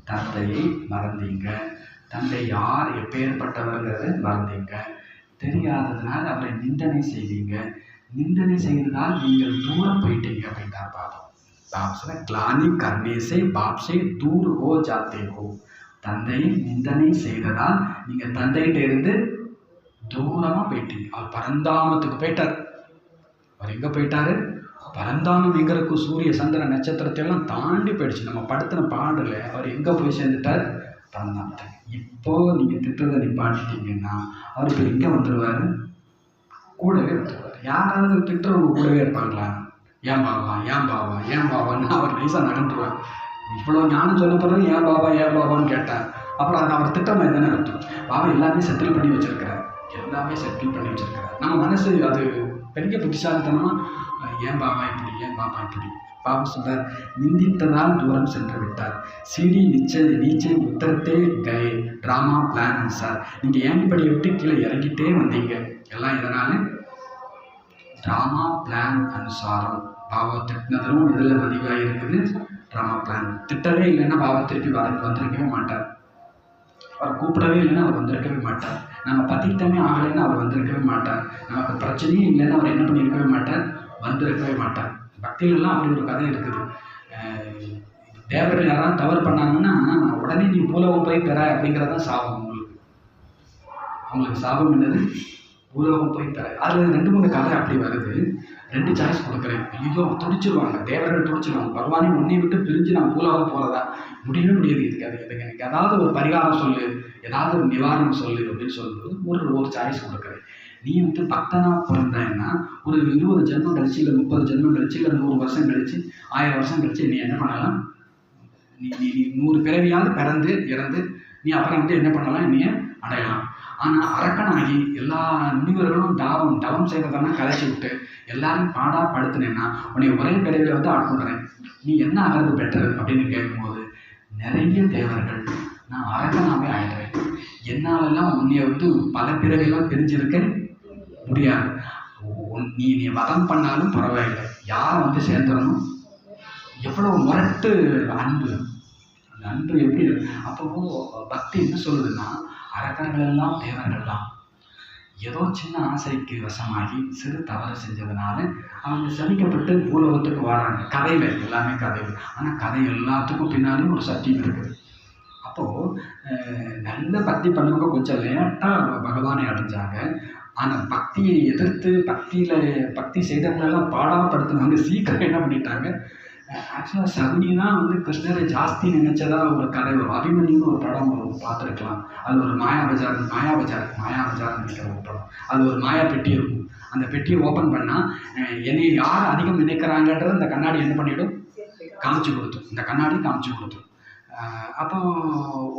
தந்தையை மறந்தீங்க. தந்தை யார், எப்பேற்பட்டவர்கிறத மறந்தீங்க. தெரியாததுனால அவரை நிந்தனை செய்வீங்க. நிந்தனை செய்ததால் நீங்கள் தூரம் போயிட்டீங்க அப்படின்றார் பாபா. பாபா சொல்ல, கிளானி கர்ணேசே பாப்சே தூர் ஹோ ஜாத்தே ஹோ. தந்தையை நிந்தனை செய்ததால் நீங்கள் தந்தைகிட்ட இருந்து தூரமாக போயிட்டீங்க. அவர் பரந்தாமத்துக்கு போயிட்டார். அவர் எங்கே போயிட்டாரு? பரந்தாமம் எங்கே இருக்கும்? சூரிய சந்திர நட்சத்திரத்தை எல்லாம் தாண்டி போயிடுச்சு. நம்ம படுத்தின பாடல அவர் எங்கே போய் சேர்ந்துட்டார்? பரந்தாமத்துக்கு. இப்போ நீங்கள் திட்டத்தை நிப்பாட்டிட்டீங்கன்னா அவர் இப்போ எங்கே வந்துடுவார்? கூடவே வந்துடுவார். யாராவது திட்டுறவங்க கூடவே இருப்பாங்களா? ஏன் பாபான்னு அவர் நைஸாக நடந்துருவார். இவ்வளோ ஞானம் சொல்ல பிறகு ஏன் பாபான்னு கேட்டார். அப்புறம் அது அவர் திட்டமாக தானே இருக்கும். பாபா எல்லாமே செட்டில் பண்ணி வச்சிருக்கிறார். நம்ம மனசு அது பெரிய புத்திசாலித்தனமாக ஏன் பாபா இப்படி. பாபா சொல்றார், நிந்தித்ததால் தூரம் சென்று விட்டார். சீடி நீச்சை உத்தரத்தே கே ட்ராமா பிளான் அனுசார். நீங்கள் ஏணிப்படியை விட்டு கீழே இறங்கிட்டே வந்தீங்க. எல்லாம் இதனால ட்ராமா பிளான் அனுசாரம். பாபா திட்டினதும் இதில் பதிவாக இருக்குது. ட்ராமா பிளான் திட்டவே இல்லைன்னா பாபா திருப்பி வந்திருக்கவே மாட்டார். அவர் கூப்பிடவே இல்லைன்னா அவர் வந்திருக்கவே மாட்டார். நம்ம பதித்தமே ஆகலைன்னா அவர் வந்திருக்கவே மாட்டார். நமக்கு பிரச்சனையும் இல்லைன்னா அவர் என்ன பண்ணியிருக்கவே மாட்டார், வந்திருக்கவே மாட்டார். பக்தியிலெல்லாம் அப்படி ஒரு கதை இருக்குது. தேவர்கள் யாராவது தவறு பண்ணாங்கன்னா உடனே நீ பூலோகம் போய் பெற அப்படிங்கிறதான் சாபம். அவங்களுக்கு சாபம் என்னது? பூலோகம் போய் பெற. அதில் 2-3 கதை அப்படி வருது. 2 சாய்ஸ் கொடுக்குறேன். ஐயோ துடிச்சிருவாங்க, தேவர்கள் துடிச்சிருவாங்க. பகவானே உன்னை விட்டு பிரிஞ்சு நான் பூலோகம் போகிறதா முடியவே முடியாது. இதுக்கு எனக்கு ஏதாவது ஒரு பரிகாரம் சொல்லு, ஏதாவது ஒரு நிவாரணம் சொல்லு அப்படின்னு சொல்லும்போது ஒரு சாய்ஸ் கொடுக்குறேன். நீ பக்தனாக பிறந்தேன்னா ஒரு 20 ஜென்மம் கழிச்சு, இல்லை 30 ஜென்மம் கழிச்சு, இல்லை 100 வருஷம் கழிச்சு, 1000 வருஷம் கழிச்சு நீ என்ன பண்ணலாம்? நீ 100 பிறவியாவது பிறந்து இறந்து நீ அப்புறம் என்ன பண்ணலாம்? நீ அடையலாம். ஆனால் அரக்கனாகி எல்லா முனிவர்களும் தவம் செய்கிறதெல்லாம் கலைச்சி விட்டு எல்லாரும் படுத்தினேன்னா உன்னை ஒரே பிறவியில் ஆட்கொள்கிறேன். நீ என்ன ஆகிறது பெட்டர் அப்படின்னு கேட்கும்போது நிறைய தேவர்கள் நான் அரக்கனாகவே ஆயிடுறேன், என்னாலெல்லாம் உன்னைய பல பிறவிலாம் பிரிஞ்சிருக்க முடியாது. நீ வதம் பண்ணாலும் பரவாயில்லை, யாரை வந்து சேர்ந்துடணும். எவ்வளவு முரட்டு அன்பு, அந்த அன்பு எப்படி. அப்போ பக்தி என்ன சொல்லுதுன்னா, அரக்கர்கள் எல்லாம் தேவர்கள் தான். ஏதோ சின்ன ஆசைக்கு வசமாகி சிறு தவறு செஞ்சதுனால அவங்க சபிக்கப்பட்டு பூலோகத்துக்கு வராங்க. கதையில் எல்லாமே கதைகள், ஆனால் கதை எல்லாத்துக்கும் பின்னாலும் ஒரு சத்தியம் இருக்குது. அப்போது நல்ல பக்தி பண்ணவங்க கொஞ்சம் லேட்டாக பகவானை அடைஞ்சாங்க. ஆனால் பக்தியை எதிர்த்து பக்தி செய்தவங்களெல்லாம் பாடாப்படுத்தினவங்க சீக்கிரம் என்ன பண்ணிட்டாங்க. ஆக்சுவலாக சகுனி தான் வந்து கிருஷ்ணரை ஜாஸ்தி நினைச்சதா ஒரு கதை வரும். அபிமன்யுன்னு ஒரு படம் வரும், பார்த்துருக்கலாம். அது ஒரு மாயாபஜார் நினைக்கிற ஒரு படம். அது ஒரு மாயா பெட்டி இருக்கும். அந்த பெட்டியை ஓப்பன் பண்ணால் என்னை யார் அதிகம் நினைக்கிறாங்கன்றது அந்த கண்ணாடி என்ன பண்ணிவிடும், காமிச்சு கொடுத்தோம். இந்த கண்ணாடி காமிச்சு கொடுத்தோம். அப்போ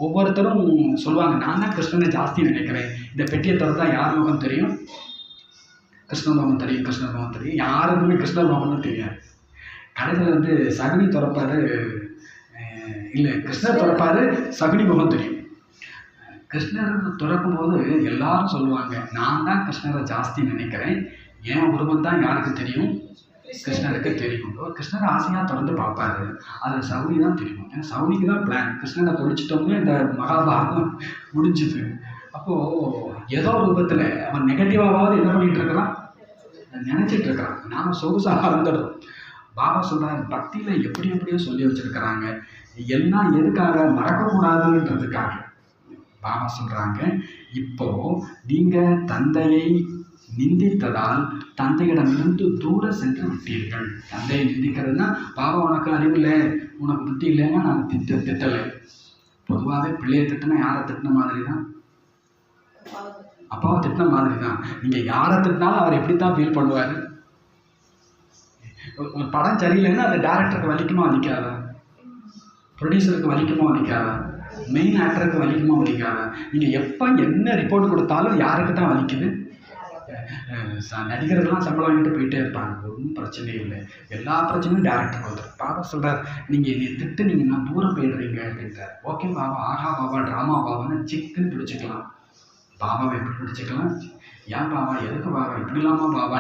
ஒவ்வொருத்தரும் சொல்லுவாங்க, நான் தான் கிருஷ்ணனை ஜாஸ்தி நினைக்கிறேன். இந்த பெட்டியை திறந்தா யார் முகம் தெரியும், கிருஷ்ண முகம் தெரியும். யாருக்குமே கிருஷ்ண முகம்னு தெரியாது. கடைசியில் வந்து சகுனி திறப்பாரு, இல்லை கிருஷ்ணர் திறப்பாரு, சகுனி முகம் தெரியும். கிருஷ்ணர் திறக்கும் போது எல்லாரும் சொல்லுவாங்க, நான் தான் கிருஷ்ணரை ஜாஸ்தி நினைக்கிறேன், என் உருவம் தான் யாருக்கு தெரியும், கிருஷ்ணருக்கு தெரியும். கிருஷ்ணர் ஆசையாக திறந்து பார்ப்பாரு, அதில் சகுனி தான் தெரியும். ஏன்னா சகுனிக்கு தான் பிளான், கிருஷ்ணரை தொழிச்சிட்டோம்னு இந்த மகாபாரதம் முடிஞ்சுது. அப்போது ஏதோ ரூபத்தில் அவன் நெகட்டிவாவது என்ன பண்ணிகிட்டு இருக்கிறான், நினச்சிட்டு இருக்கிறான். நாம் சொகுசாக இருந்துடுறோம். பாபா சொல்கிறார், பக்தியில் எப்படியோ சொல்லி வச்சுருக்கிறாங்க, எல்லாம் எதுக்காக, மறக்கக்கூடாதுன்றதுக்காக. பாபா சொல்கிறாங்க, இப்போது நீங்கள் தந்தையை நிந்தித்ததால் தந்தையிடமிருந்து தூர சென்று விட்டீர்கள். தந்தையை நிந்திக்கிறதுனா, பாபா உனக்கு அறிவில்லை, உனக்கு புத்தி இல்லைன்னா நான் திட்டலை. பொதுவாகவே பிள்ளையை திட்டினா யாரை திட்டின மாதிரி தான், அப்பாவை திட்டின மாதிரி தான். நீங்கள் யாரை திட்டினாலும் அவர் எப்படி தான் ஃபீல் பண்ணுவார். ஒரு படம் சரியில்லைன்னா அது டேரக்டருக்கு வலிக்குமா வலிக்காதா, ப்ரொடியூசருக்கு வலிக்குமா வலிக்காதா, மெயின் ஆக்டருக்கு வலிக்குமா வலிக்காதா. நீங்கள் எப்போ என்ன ரிப்போர்ட் கொடுத்தாலும் யாருக்கு தான் வலிக்குது. நடிகர்கள்லாம் சம்பளம் வாங்கிட்டு போயிட்டே இருப்பாங்க, ஒன்றும் பிரச்சனை இல்லை. எல்லா பிரச்சனையும் டேரக்டருக்கு வந்துடும். பாபா சொல்கிறார், நீங்கள் என்னை திட்டு நீங்கள் நான் தூரம் போயிடுறீங்க அப்படின்றார். ஓகே பாபா, ஆஹா பாபா, ட்ராமா பாபான்னு சிக்குன்னு பிடிச்சிக்கலாம். பாபாவை எப்படி பிடிச்சிக்கலாம், ஏன் பாபா, எதுக்கு பாபா இப்படிலாமா பாபா,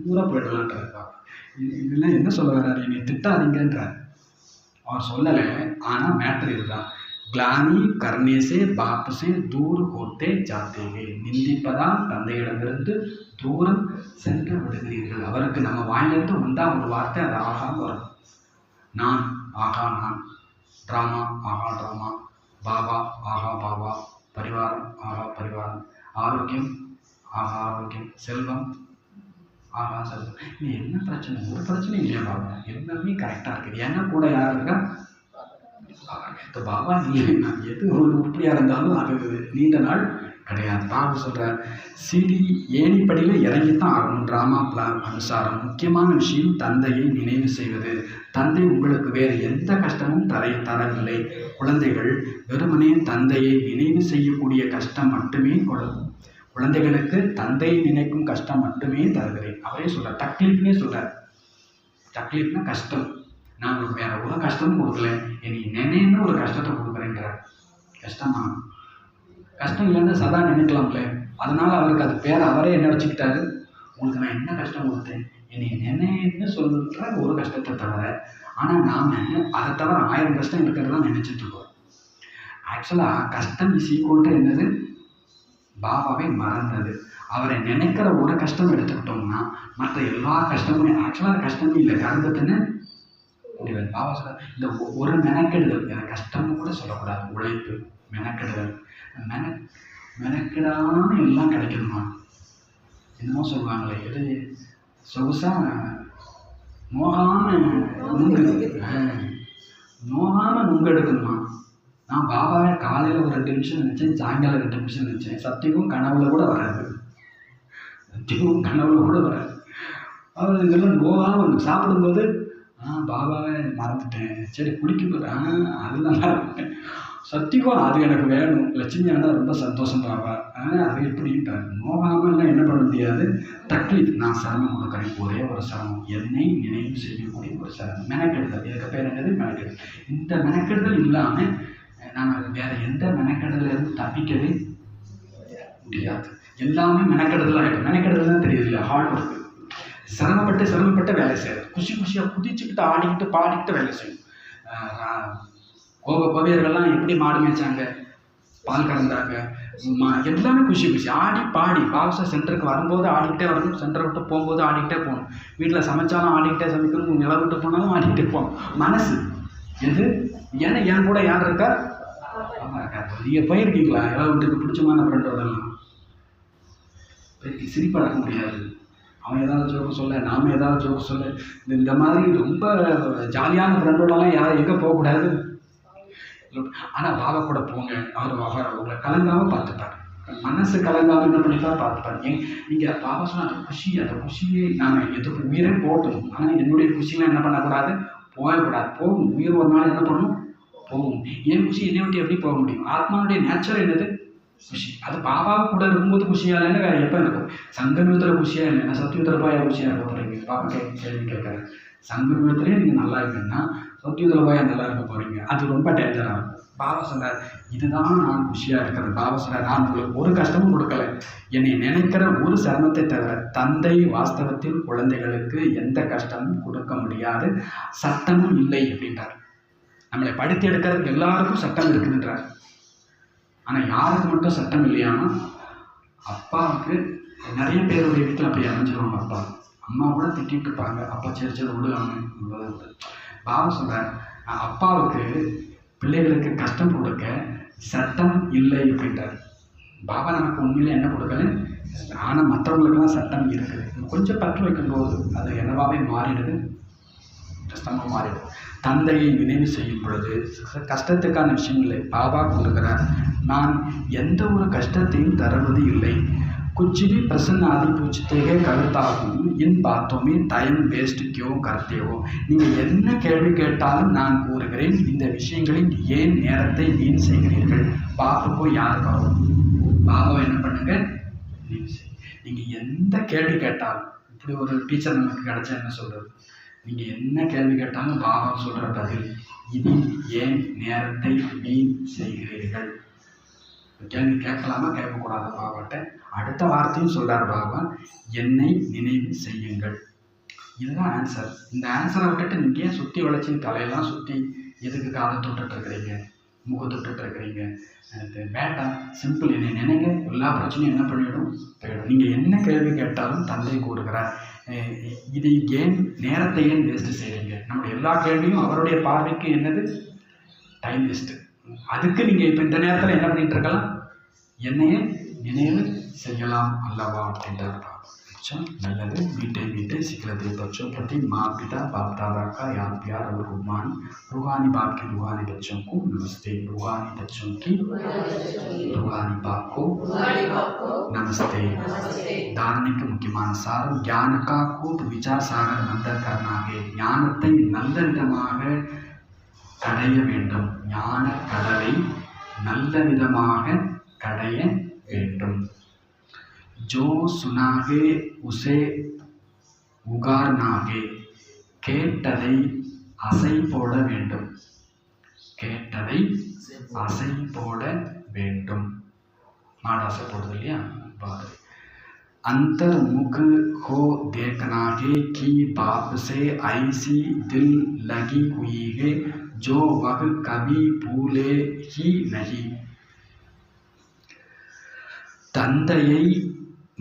தூரம் போயிடலான்றார் பாபா. இதெல்லாம் என்ன சொல்ல வர்றாரு, என்னை திட்டாதீங்கன்றார். அவர் சொல்லலை, ஆனால் மேட்ரு இதுதான். கிளானி கர்ணேசே பாப்புசே தூர் கோத்தே ஜாத்தேவே. நிந்திப்பதால் தந்தையிடமிருந்து தூரம் சென்று விடுகிறீர்கள். அவருக்கு நம்ம வாயிலிருந்து வந்தால் ஒரு வார்த்தை அது ஆகா வரும். நான் ஆகா நான், ட்ராமா ஆகா ட்ராமா, பாபா ஆகா பாபா, பரிவாரம் ஆகா பரிவாரம், ஆரோக்கியம் ஆகா ஆரோக்கியம், செல்வம் ஆகா செல்வம். இது என்ன பிரச்சனை, ஒரு பிரச்சனையும் இல்லையா பாபா, எல்லாமே கரெக்டாக இருக்குது. ஏன்னா கூட யார் இருக்கா, இந்த பாபா இல்லைன்னா எது ஒரு உருப்படியாக இருந்தாலும் அது நீண்ட நாள் கிடையாது. பாபா சொல்கிறார், சிடி ஏணிப்படியில் இறங்கித்தான் ஆகணும். ட்ராமா பிளான் அனுசாரம் முக்கியமான விஷயம் தந்தையை நினைவு செய்வது. தந்தை உங்களுக்கு வேறு எந்த கஷ்டமும் தரவில்லை. குழந்தைகள் வெறுமனே தந்தையை நினைவு செய்யக்கூடிய கஷ்டம் மட்டுமே கொடுக்கும். குழந்தைகளுக்கு தந்தையை நினைக்கும் கஷ்டம் மட்டுமே தருகிறேன். அவரே சொல்கிறார், தக்லீஃப்னே சொல்கிறார். தக்லீஃப்னா கஷ்டம். நான் உங்களுக்கு வேற ஒரு கஷ்டமும் கொடுக்கல, என்னை நினைன்னு ஒரு கஷ்டத்தை கொடுக்குறேன்றார். கஷ்டமா, கஷ்டம் இல்லைன்னு சதா நினைக்கலாம்ல. அதனால அவருக்கு அது பேர் அவரே என்ன வச்சுக்கிட்டாரு, உங்களுக்கு நான் என்ன கஷ்டம் கொடுத்தேன், என்னை நினைன்னு சொல்கிற ஒரு கஷ்டத்தை தவிர. ஆனால் நாம் அதை தவிர 1000 கஷ்டம் இருக்கிறதா நினைச்சிட்டு இருக்கோம். ஆக்சுவலாக கஷ்டம் இஸ் ஈக்குவல் டு என்னது, பாபாவை மறந்தது. அவரை நினைக்கிற ஒரு கஷ்டம் எடுத்துக்கிட்டோம்னா மற்ற எல்லா கஷ்டமும் ஆக்சுவலாக கஷ்டமே இல்லை, கரும்பத்துன்னு முடியாது. பாபா சொல்ல, இந்த ஒரு மெனக்கெடுதல், எனக்கு கஷ்டம்னு கூட சொல்லக்கூடாது, உழைப்பு மெனக்கெடுதல். மெனக்கெடாம எல்லாம் கிடைக்கணுமா, என்னமோ சொல்லுவாங்களே, எது சொகுசா நோகாம நுங்கு எடுக்கணுமா. நான் பாபாவை காலையில் ஒரு 2 நிமிஷம் நினச்சேன், சாயங்காலம் 2 நிமிஷம் நினச்சேன். சத்தியமும் கனவுல கூட வராது, அவர் இதெல்லாம் நோகாமல் சாப்பிடும்போது பாபாவை மறந்துட்டேன், சரி குடிக்கும்போது அதெல்லாம் மறந்துட்டேன், சத்தியம் அது எனக்கு வேணும், லட்சுமி ஆனால் ரொம்ப சந்தோஷம் பாபா, அது எப்படின்ட்டார். நோகாமல்லாம் என்ன பண்ண முடியாது. தக்லீஃப், நான் சிரமம் கொடுக்குறேன், ஒரே ஒரு சிரமம், என்னை நினைவு செய்யக்கூடிய ஒரு சிரமம், மெனக்கெடுதல். இதுக்கு பேர் என்னது, மெனக்கெடுதல். இந்த மெனக்கெடுதல் இல்லாமல் நாங்கள் வேறு எந்த மெனக்கெடுதலேருந்து தப்பிக்கவே முடியாது. எல்லாமே மெனக்கெடுதலாக ஆகிடும். மெனக்கெடுதல் தான் தெரியுது இல்லை, ஹார்ட் ஒர்க்கு. சிரமப்பட்டு வேலை செய்யாது. குஷியாக குதிச்சுக்கிட்டு ஆடிக்கிட்டு பாடிக்கிட்டு வேலை செய்யும். கோப கவியர்கள்லாம் எப்படி மாடு மேய்ச்சாங்க, பால் கறந்தாங்க, எல்லாமே குஷி ஆடி பாடி. பாவச சென்டருக்கு வரும்போது ஆடிக்கிட்டே வரணும், சென்டரை விட்டு போகும்போது ஆடிக்கிட்டே போகணும், வீட்டில் சமைச்சாலும் ஆடிக்கிட்டே சமைக்கணும், நிலம் விட்டு போனாலும் ஆடிக்கிட்டே போகணும். மனசு எது? ஏன்னா என் கூட யார் இருக்கா? அம்மா இருக்காரு. நீங்கள் போயிருக்கீங்களா இளவு வீட்டுக்கு பிடிச்சமான ஃப்ரெண்டோடலாம்? சிரிப்பாக இருக்க முடியாது. அவன் ஏதாவது ஜோக்கு சொல்ல, நாம் ஏதாவது ஜோக்கு சொல்ல, இந்த மாதிரி ரொம்ப ஜாலியான ஃப்ரெண்டோடலாம் யாரும் எங்கே போகக்கூடாது. ஆனால் பாபா கூட போங்க, அவர் உங்களை கலங்காமல் பார்த்துப்பார். மனசு கலங்காமல் என்ன பண்ணிப்பார், பார்த்துப்பார். நீங்கள் பாபா சொன்ன அந்த குஷியை நான் எதுக்கு உயிரே போட்டோம், ஆனால் என்னுடைய குஷியெலாம் என்ன பண்ணக்கூடாது, போகக்கூடாது. போகும் உயிர் ஒரு நாள் என்ன பண்ணணும், போகும். என் குஷி என்னை விட்டு எப்படி போக முடியும்? ஆத்மாவுடைய நேச்சர் என்னது? குஷி. அது பாபாவை கூட இருக்கும்போது குஷியாக இல்லைன்னா வேறு எப்போ இருக்கும்? சங்கமியத்தில் குஷியாக இல்லைன்னா சத்தியத்தில் போய் குஷியாக இருக்க போகிறீங்க? பாபா கேள்வி கேட்குறேன். சங்கமியத்திலே நீங்கள் நல்லா இருக்குன்னா சத்தியத்தில் போய் நல்லா இருக்க போகிறீங்க. அது ரொம்ப டேஞ்சராக இருக்கும். பாபா சொன்னார், இதுதான் நான் குஷியாக இருக்கிறது. பாபா சொன்னார், நான் உங்களுக்கு ஒரு கஷ்டமும் கொடுக்கல, என்னை நினைக்கிற ஒரு சிரமத்தை தவிர. தந்தை வாஸ்தவத்தில் குழந்தைகளுக்கு எந்த கஷ்டமும் கொடுக்க முடியாது, சட்டமும் இல்லை அப்படின்றார். நம்மளை படுத்தி எடுக்கிறதுக்கு எல்லாருக்கும் சட்டம் இருக்குதுன்றார். ஆனால் யாருக்கு மட்டும் சட்டம் இல்லையானா அப்பாவுக்கு. நிறைய பேருடைய வீட்டில் அப்படி அமைஞ்சிருவாங்க. அப்பா அம்மா கூட திட்டிகிட்டு இருப்பாங்க, அப்பா சரி விடுவாங்க. பாபா சொல்கிறார், அப்பாவுக்கு பிள்ளைகளுக்கு கஷ்டம் கொடுக்க சட்டம் இல்லை அப்படின்றார். பாபா நமக்கு உண்மையிலே என்ன கொடுக்கல, ஆனால் மற்றவங்களுக்கெல்லாம் சட்டம் இருக்குது. கொஞ்சம் பற்று வைக்கும்போது அது என்னவாவே மாறிடுது, கஷ்டமாக மாறிடுது. தந்தையை நினைவு செய்யும் பொழுது கஷ்டத்துக்கான விஷயம் இல்லை. பாபா கொடுக்கிறார், நான் எந்த ஒரு கஷ்டத்தையும் தருவது இல்லை. कुछ भी प्रश्न आदि पूछते हैं करता हूँ, इन बातों में टाइम वेस्ट क्यों करते हो? நீங்கள் என்ன கேள்வி கேட்டாலும் நான் கூறுகிறேன், இந்த விஷயங்களில் ஏன் நேரத்தை வீண் செய்கிறீர்கள்? பாபாக்கோ யார் கரும்? பாபாவை என்ன பண்ணுங்க, நீங்கள் எந்த கேள்வி கேட்டாலும். இப்படி ஒரு டீச்சர் நமக்கு கிடைச்சா என்ன சொல்கிறது? நீங்கள் என்ன கேள்வி கேட்டாலும் பாபா சொல்கிற பதில், இதில் ஏன் நேரத்தை வீண் செய்கிறீர்கள்? கேள்வி கேட்கலாமா கேட்கக்கூடாது பாபாட்ட? அடுத்த வார்த்தையும் சொல்கிறார் பாபா, என்னை நினைவு செய்யுங்கள். இதுதான் ஆன்சர். இந்த ஆன்சரை விட்டுட்டு நீங்கள் ஏன் சுற்றி வளைச்சி தலையெல்லாம் சுற்றி எதுக்கு காதை தொட்டுட்ருக்கிறீங்க, முக தொட்டுட்ருக்கிறீங்க? வேண்டாம், சிம்பிள். என்னை நினைங்க, எல்லா பிரச்சனையும் என்ன பண்ணிவிடும், போயிடும். நீங்கள் என்ன கேள்வி கேட்டாலும் தந்தை கூறுகிறார், இது ஏன் நேரத்தை ஏன் வேஸ்ட்டு செய்கிறீங்க? நம்முடைய எல்லா கேள்வியும் அவருடைய பார்வைக்கு என்னது, டைம் வேஸ்ட்டு. அதுக்கு நீங்கள் இப்போ இந்த நேரத்தில் என்ன பண்ணிகிட்டு இருக்கலாம், என்னையே நினைவு செய்யலாம் அல்லவா அப்படின்றார். अच्छा நல்லது. मीठे सिखलाते बच्चों प्रति माँ पिता बाप दादा का याद प्यार और रूहानी बाप के रूहानी बच्चों को नमस्ते. रूहानी बच्चों की रूहानी बाप को नमस्ते. धार्मिक मुख्यமான சாரம், ज्ञान का खूब विचार सागर मंथन करना है. ஞானத்தை நல்ல விதமாக கடைய வேண்டும். ஞான கடலை நல்ல விதமாக கடைய வேண்டும். जो सुनागे उसे उगारनागे. கேட்டதை அசை போட வேண்டும். கேட்டதை அசை போட வேண்டும். மாடு அசை போடுது இல்லையா? अंतर्मुख हो देखना है कि बाप से ऐसी दिल लगी हुई है जो वह कभी भूले ही नहीं. தந்தையை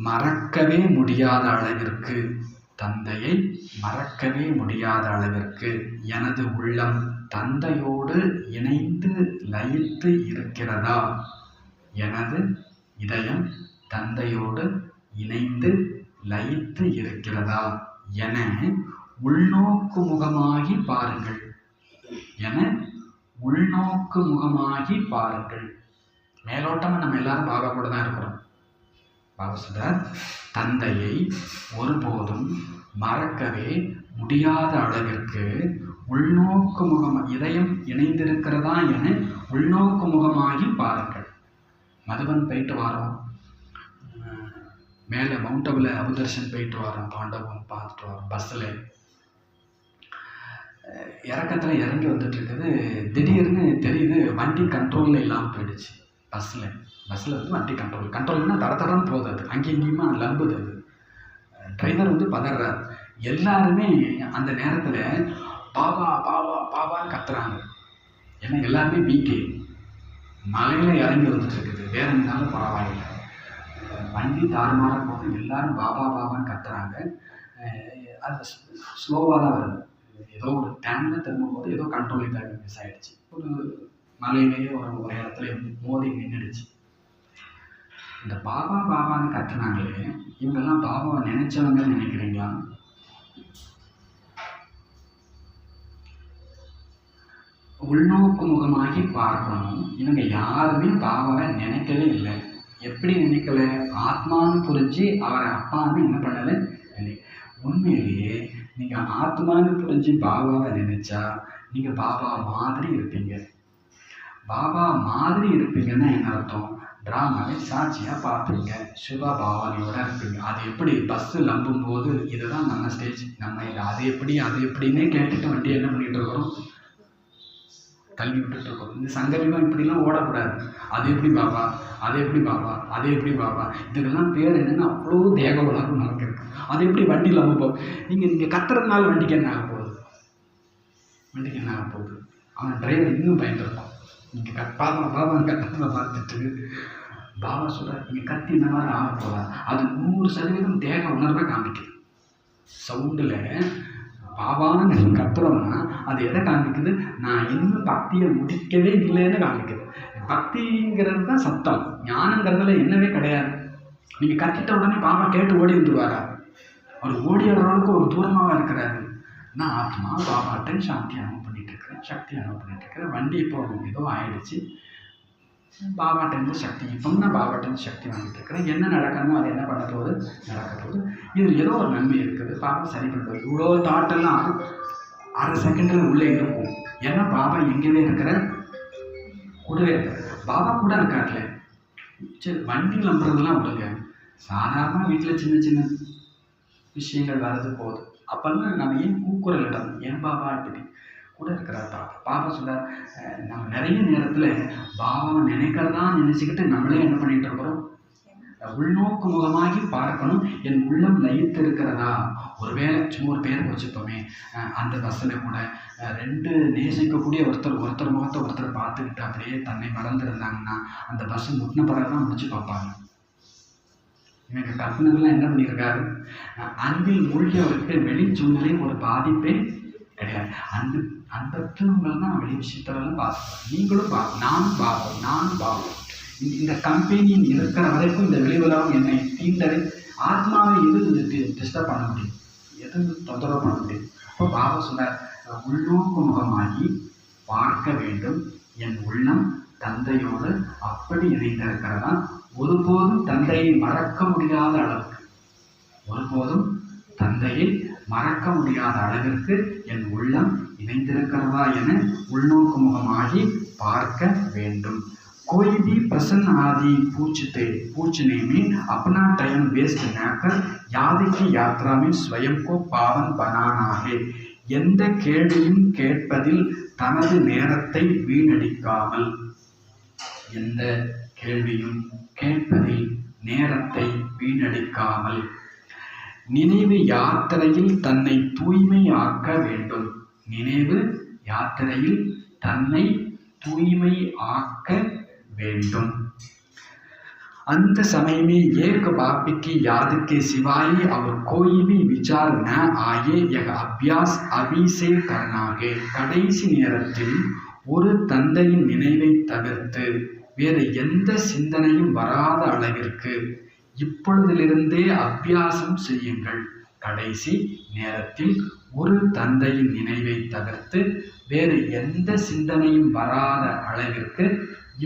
மறக்கவே முடியாத அளவிற்கு, தந்தையை மறக்கவே முடியாத அளவிற்கு எனது உள்ளம் தந்தையோடு இணைந்து லயித்து இருக்கிறதா? எனது இதயம் தந்தையோடு இணைந்து லயித்து இருக்கிறதா என உள்நோக்கு முகமாகி பாருங்கள். என உள்நோக்கு முகமாகி பாருங்கள். மேலோட்டமாக நம்ம எல்லாரும் பாபா கூட தான் இருக்கிறோம். பாபா சொல்றார், தந்தையை ஒருபோதும் மறக்கவே முடியாத அளவிற்கு உள்நோக்கு முகம், இதயம் இணைந்திருக்கிறதா என உள்நோக்கு முகமாகி பாருங்கள். மதுபன் போயிட்டு வரோம், மேலே மவுண்டபில் அபுதர்ஷன் போயிட்டு வரோம், பாண்டவம் பார்த்துட்டு வரோம். பஸ்ஸில் இறக்கத்தில் இறங்கி வந்துட்டு இருக்குது. திடீர்னு தெரியுது வண்டி கண்ட்ரோலில் இல்லாமல் போயிடுச்சு. பஸ்ஸில் வந்து வண்டி கண்ட்ரோல்னா தடன்னு போகுது. அது அங்கேயும் இங்கேயுமா லம்புது. அது டிரைவர் வந்து பதறார், எல்லாருமே அந்த நேரத்தில் பாபா பாபா பாபான்னு கத்துறாங்க. ஏன்னா எல்லாருமே வீக்கே மலையில் இறங்கி வந்துட்டு இருக்குது. வேற இருந்தாலும் பரவாயில்லை, வண்டி தாறுமாறாக போது எல்லாரும் பாபா பாபான்னு கத்துறாங்க. அது ஸ்லோவாக தான் வருது. ஏதோ ஒரு டைமில் திரும்பும்போது ஏதோ கண்ட்ரோல் இதாக மிஸ் ஆகிடுச்சு. ஒரு மலையிலேயே ஒரு இடத்துல மோதி நின்றுடுச்சு. இந்த பாபா பாபான்னு கத்துனாங்களே, இவங்கெல்லாம் பாபாவை நினைச்சவங்கன்னு நினைக்கிறீங்களா? உள்நோக்கு முகமாகி பார்க்கணும். இவங்க யாருமே பாபாவை நினைக்கவே இல்லை. எப்படி நினைக்கல? ஆத்மான்னு புரிஞ்சு அவரை அப்பான்னு என்ன பண்ணலை இல்லை. உண்மையிலேயே நீங்கள் ஆத்மான்னு புரிஞ்சு பாபாவை நினைச்சா நீங்கள் பாபா மாதிரி இருப்பீங்க. பாபா மாதிரி இருப்பீங்கன்னா என்ன அர்த்தம்? டிராமாவை சாட்சியாக பார்ப்பீங்க, சிவா பாவனையோட இருப்பீங்க. அது எப்படி பஸ்ஸு நம்பும் போது இதுதான் நம்ம ஸ்டேஜ், நம்ம இல்லை அது எப்படி அது எப்படின்னே கேட்டுட்டு வண்டி என்ன பண்ணிகிட்டு இருக்கிறோம், தள்ளி விட்டுட்டு இருக்கோம். இந்த சங்கமிகம் இப்படிலாம் ஓடக்கூடாது. அது எப்படி பாபா, அது எப்படி பாபா, அது எப்படி பாபா, இதுக்கெல்லாம் பேர் என்னென்னா அவ்வளோ தேக உலகம் நமக்கு இருக்குது. அது எப்படி வண்டியில் அனுப்போம்? நீங்கள் கத்துறதுனால வண்டிக்கு என்ன ஆக போகுது? வண்டிக்கு என்ன ஆக போகுது? அவன் டிரைவர் இன்னும் பயந்துருப்பான். நீங்கள் பாபா பாபா கத்துறதை பார்த்துட்டு பாபா சொல்கிறார், நீங்கள் கத்தி இந்த மாதிரி ஆக போதா? அது 100% தேக உணர்வை காமிக்குது. சவுண்டில் பாபான்னு நீங்கள் கத்துறோம்னா அது எதை காமிக்குது? நான் இன்னும் பக்தியை முடிக்கவே இல்லைன்னு காமிக்குது. பக்திங்கிறது தான் சத்தம், ஞானங்கிறதுல என்னவே கிடையாது. நீங்கள் கத்திட்ட உடனே பாபா கேட்டு ஓடி வந்துடுவாரா? அவர் ஓடி வர்றவங்களுக்கு ஒரு தூரமாக இருக்கிறாரு. நான் ஆத்மா பாபாட்டன் சாந்தி அனுபவம் பண்ணிட்டு இருக்கிறேன், சக்தி அனுபவம் பண்ணிட்டு இருக்கிறேன். வண்டி இப்போ ஏதோ ஆயிடுச்சு, பாபாட்டேருந்து சக்தி, இப்போ நான் பாபாட்டேருந்து சக்தி வாங்கிட்டு இருக்கிறேன். என்ன நடக்கணுமோ அது என்ன பண்ண போகுது, நடக்க போகுது. இதில் ஏதோ ஒரு நன்மை இருக்குது, பாபா சரி பண்ணுறது. இவ்வளோ தாட்டெல்லாம் அரை செகண்டில் உள்ளே இருக்கும். ஏன்னா பாபா எங்கேயே இருக்கிற, கூடவே இருக்கிற பாபா கூட இருக்கார்ல. சரி, வண்டி நம்புறதுலாம் விடுங்க. சாதாரண வீட்டில் சின்ன சின்ன விஷயங்கள் வர்றது போகுது. அப்போல்லாம் நம்ம ஏன் கூக்குரல் இடம், ஏன் பாபா இப்படி கூட இருக்கிறார் பாபா. பாபா சொல்கிறார், நம்ம நிறைய நேரத்தில் பாபாவை நினைக்கிறதா நினச்சிக்கிட்டு நம்மளே என்ன பண்ணிகிட்டு இருக்கிறோம்? உள்நோக்கு முகமாகி பார்க்கணும். என் உள்ளம் லயித்து இருக்கிறதா? ஒருவேளை சும்மா ஒரு பேரை வச்சுப்போமே, அந்த பஸ்ஸில் கூட 2 நேசிக்கக்கூடிய ஒருத்தர் முகத்தை ஒருத்தர் பார்த்துக்கிட்டு அப்படியே தன்னை மறந்துருந்தாங்கன்னா அந்த பஸ்ஸு முட்டின பிறகு தான் முடிச்சு பார்ப்பாங்க. இவங்க கற்பனெல்லாம் என்ன பண்ணியிருக்காரு? அன்பில் மூழ்கியவருக்கு வெளி சூழ்நிலையும் ஒரு பாதிப்பே கிடையாது. அன்பற்றவங்கள் தான் வெளி விஷயத்தெல்லாம் பார்த்துப்பாங்க. நீங்களும் நானும் பாவம். இந்த கம்பெனியின் இருக்கிற வரைக்கும் இந்த வெளிவலாம் என்னை தீண்டவை ஆத்மாவை எது டிஸ்டர்ப் பண்ண முடியும், எது தொந்தரவு பண்ண முடியும்? அப்போ பாபா சொன்னார், உள்நோக்கு முகமாகி பார்க்க வேண்டும். என் உள்ளம் தந்தையோடு அப்படி இணைந்திருக்கிறதா? ஒருபோதும் தந்தையை மறக்க முடியாத அளவிற்கு என் உள்ளம் இணைந்திருக்கிறதா என உள்நோக்கு முகமாகி பார்க்க வேண்டும். कोई भी प्रश्न आदि पूछने में अपना टाइम वेस्ट न कर याद की यात्रा में स्वयं को पावन बनाना है. எந்த கேள்வியும் கேட்பதில் தனது நேரத்தை வீணடிக்காமல், எந்த கேள்வியும் கேட்பதில் நேரத்தை வீணடிக்காமல் நினைவு யாத்திரையில் தன்னை தூய்மையாக்க வேண்டும். நினைவு யாத்திரையில் தன்னை தூய்மை ஆக்க வேண்டும். अंत समय में एक बाप की याद के सिवाय और कोई भी विचार न आए, यह अभ्यास अभी से करना है. கடைசி நேரத்தில் ஒரு தந்தையின் நினைவை தவிர்த்து வேறு எந்த சிந்தனையும் வராத அளவிற்கு இப்பொழுதிலிருந்தே அபியாசம் செய்யுங்கள். கடைசி நேரத்தில் ஒரு தந்தையின் நினைவை தவிர்த்து வேறு எந்த சிந்தனையும் வராத அளவிற்கு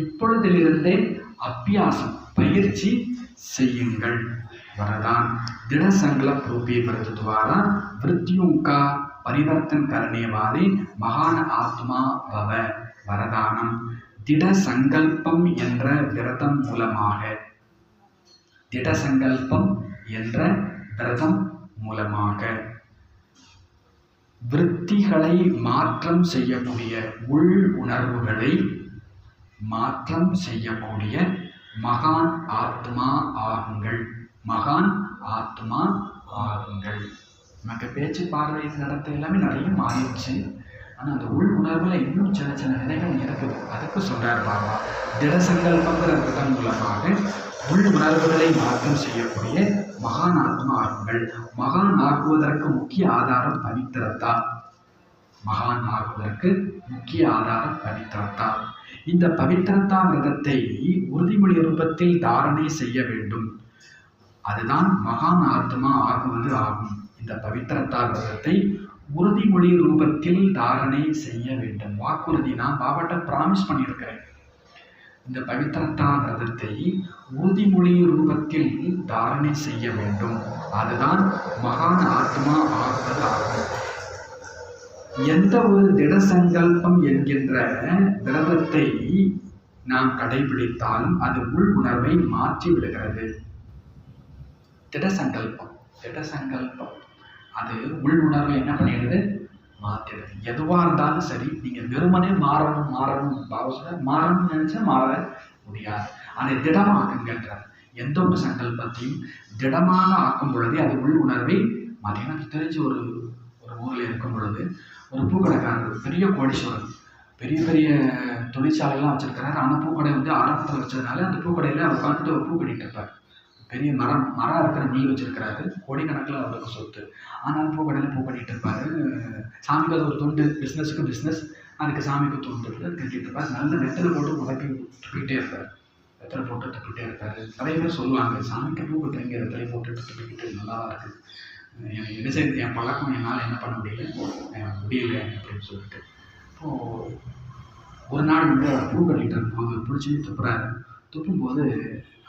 இப்பொழுதிலிருந்தே அபியாசம் பயிற்சி செய்யுங்கள். वरदान दृढ़ संकल्प रूपी व्रत द्वारा वृत्तियों का परिवर्तन करने वाले महान आत्मा भव. वरदानम திட சங்கல்பம் என்ற விரதம் மூலமாக, திட சங்கல்பம் என்ற விரதம் மூலமாக விருத்திகளை மாற்றம் செய்யக்கூடிய, உள் உணர்வுகளை மாற்றம் செய்யக்கூடிய மகான் ஆத்மா ஆகுங்கள். மகான் ஆத்மா ஆகுங்கள். நமக்கு பேச்சு, பார்வை, நடத்தை எல்லாமே நிறைய மாறிடுச்சு. ஆனால் அந்த உள் உணர்வுல இன்னும் சின்ன சின்ன விதைகள் இருக்குது. அதுக்கு சொல்றார் பாபா, திட சங்கல்பங்கிற திட்டம் மூலமாக உள் உணர்வுகளை மாற்றம் செய்யக்கூடிய மகான் ஆத்மா ஆகுங்கள். மகான் ஆகுவதற்கு முக்கிய ஆதாரம் பவித்திரத்தா. மகான் ஆகுவதற்கு முக்கிய ஆதாரம் பவித்திரத்தா. இந்த பவித்திரத்தா விரதத்தை உறுதிமொழி ரூபத்தில் தாரணை செய்ய வேண்டும். அதுதான் மகான் ஆத்மா ஆகுவது ஆகும். இந்த பவித்திரத்தா விரதத்தை உறுதிமொழி ரூபத்தில் தாரணை செய்ய வேண்டும். வாக்குறுதி, நான் பாபாட்ட ப்ராமிஸ் பண்ணியிருக்கிறேன். இந்த பவித்திரத்தா விரதத்தை உறுதிமொழி ரூபத்தில் தாரணை செய்ய வேண்டும். அதுதான் மகான் ஆத்மா ஆகுவது ஆகும். எந்த ஒரு திட சங்கல்பம் என்கின்ற விரதத்தை நாம் கடைபிடித்தாலும் அது உள் உணர்வை மாற்றி விடுகிறது. திட சங்கல்பம் அது உள் உணர்வை என்ன பண்ணிடுது? மாற்றிடுது. எதுவாக இருந்தாலும் சரி, நீங்கள் வெறுமனே மாறணும் மாறணும்னு நினைச்சா மாற முடியாது. அதை திடமாக்குங்கன்றார். எந்த ஒரு சங்கல்பத்தையும் திடமாக ஆக்கும் பொழுதே அது உள் உணர்வை மாற்றி. எனக்கு தெரிஞ்சு ஒரு ஊரில் இருக்கும் பொழுது ஒரு பூக்கடைக்காரர், பெரிய கோடீஸ்வரர், பெரிய பெரிய தொழிற்சாலைலாம் வச்சிருக்கிறாரு. ஆனால் பூக்கடை ஆரம்பத்தில் வச்சதுனால அந்த பூக்கடையில் உட்காந்துட்டு ஒரு பூ கட்டிட்டு இருப்பார். பெரிய மரம் இருக்கிற மில் வச்சிருக்கிறாரு. கோடிக்கணக்கில் அவருக்கு சொத்து. ஆனாலும் பூக்கடையில் பூ கட்டிட்டு இருப்பாரு. சாமிக்கு அது ஒரு தொண்டு, பிஸ்னஸுக்கு பிஸ்னஸ், அதுக்கு சாமிக்கு தொண்டு கட்டிட்டு இருப்பார். நல்ல வெத்தலை போட்டு முடக்கி துப்பிக்கிட்டே இருப்பார். வெத்தலை போட்டு துப்பிக்கிட்டே இருப்பார். நிறைய பேர் சொல்லுவாங்க, சாமிக்கு பூ கட்டுறீங்க, வெத்தலை போட்டு துப்பிக்கிட்டு நல்லா இருக்குது, எனக்கு என்ன செய்யுது, என் பழக்கம் என்னால் என்ன பண்ண முடியல அப்படின்னு சொல்லிட்டு. இப்போது ஒரு நாள் பூ கட்டிகிட்டு இருக்கும்போது பிடிச்சி துப்புறாரு. துப்பும்போது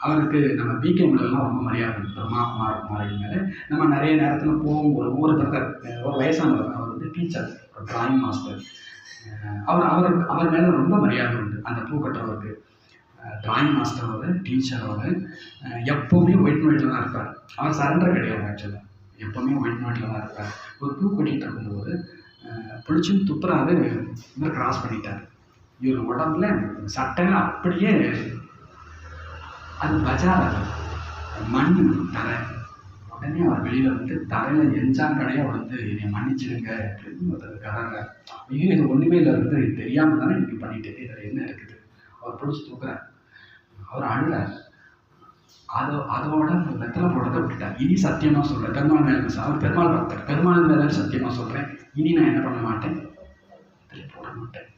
அவருக்கு நம்ம பிகேம்லாம் ரொம்ப மரியாதை பிரம்மாகுமார் மேலே நம்ம நிறைய நேரத்தில் போகும். ஒரு பிரதர், ஒரு வயசானவர், அவர் டீச்சர், ஒரு டிராயிங் மாஸ்டர். அவர் மேலே ரொம்ப மரியாதை உண்டு அந்த பூ கட்டுறவருக்கு. டிராயிங் மாஸ்டரோட, டீச்சரோட எப்போவுமே ஒயிட் தான் இருப்பார். அவர் சரண்டர் கிடையாது. ஆக்சுவலாக எப்போவுமே ஒயிட் தான் இருப்பார். ஒரு பூ கட்டிகிட்டு இருக்கும்போது பிடிச்சின்னு துப்புறாரு. இவர் கிராஸ் பண்ணிட்டார். இவர் உடம்புல சட்டையில் அப்படியே அது பஜார், மண் தரை. உடனே அவர் வெளியில் தரையில் எஞ்சாங்கடையாக என்னை மன்னிச்சிடுங்க அப்படின்னு கதறாங்க. ஐயோ, இது ஒன்றுமே இல்லை, தெரியாமல் தானே இப்படி பண்ணிட்டு இதில் என்ன இருக்குது. அவர் பிடிச்சி தூக்குறார். அவர் அழுறார். அதோட வெத்தலை போடுறதை விட்டுட்டார். இனி சத்தியமாக சொல்கிறேன், பெருமாள் மேலே அவர் பெருமாள் பக்தர், பெருமாள் மேலே சத்தியமாக சொல்கிறேன், இனி நான் என்ன பண்ண மாட்டேன், வெத்தலை போட மாட்டேன்.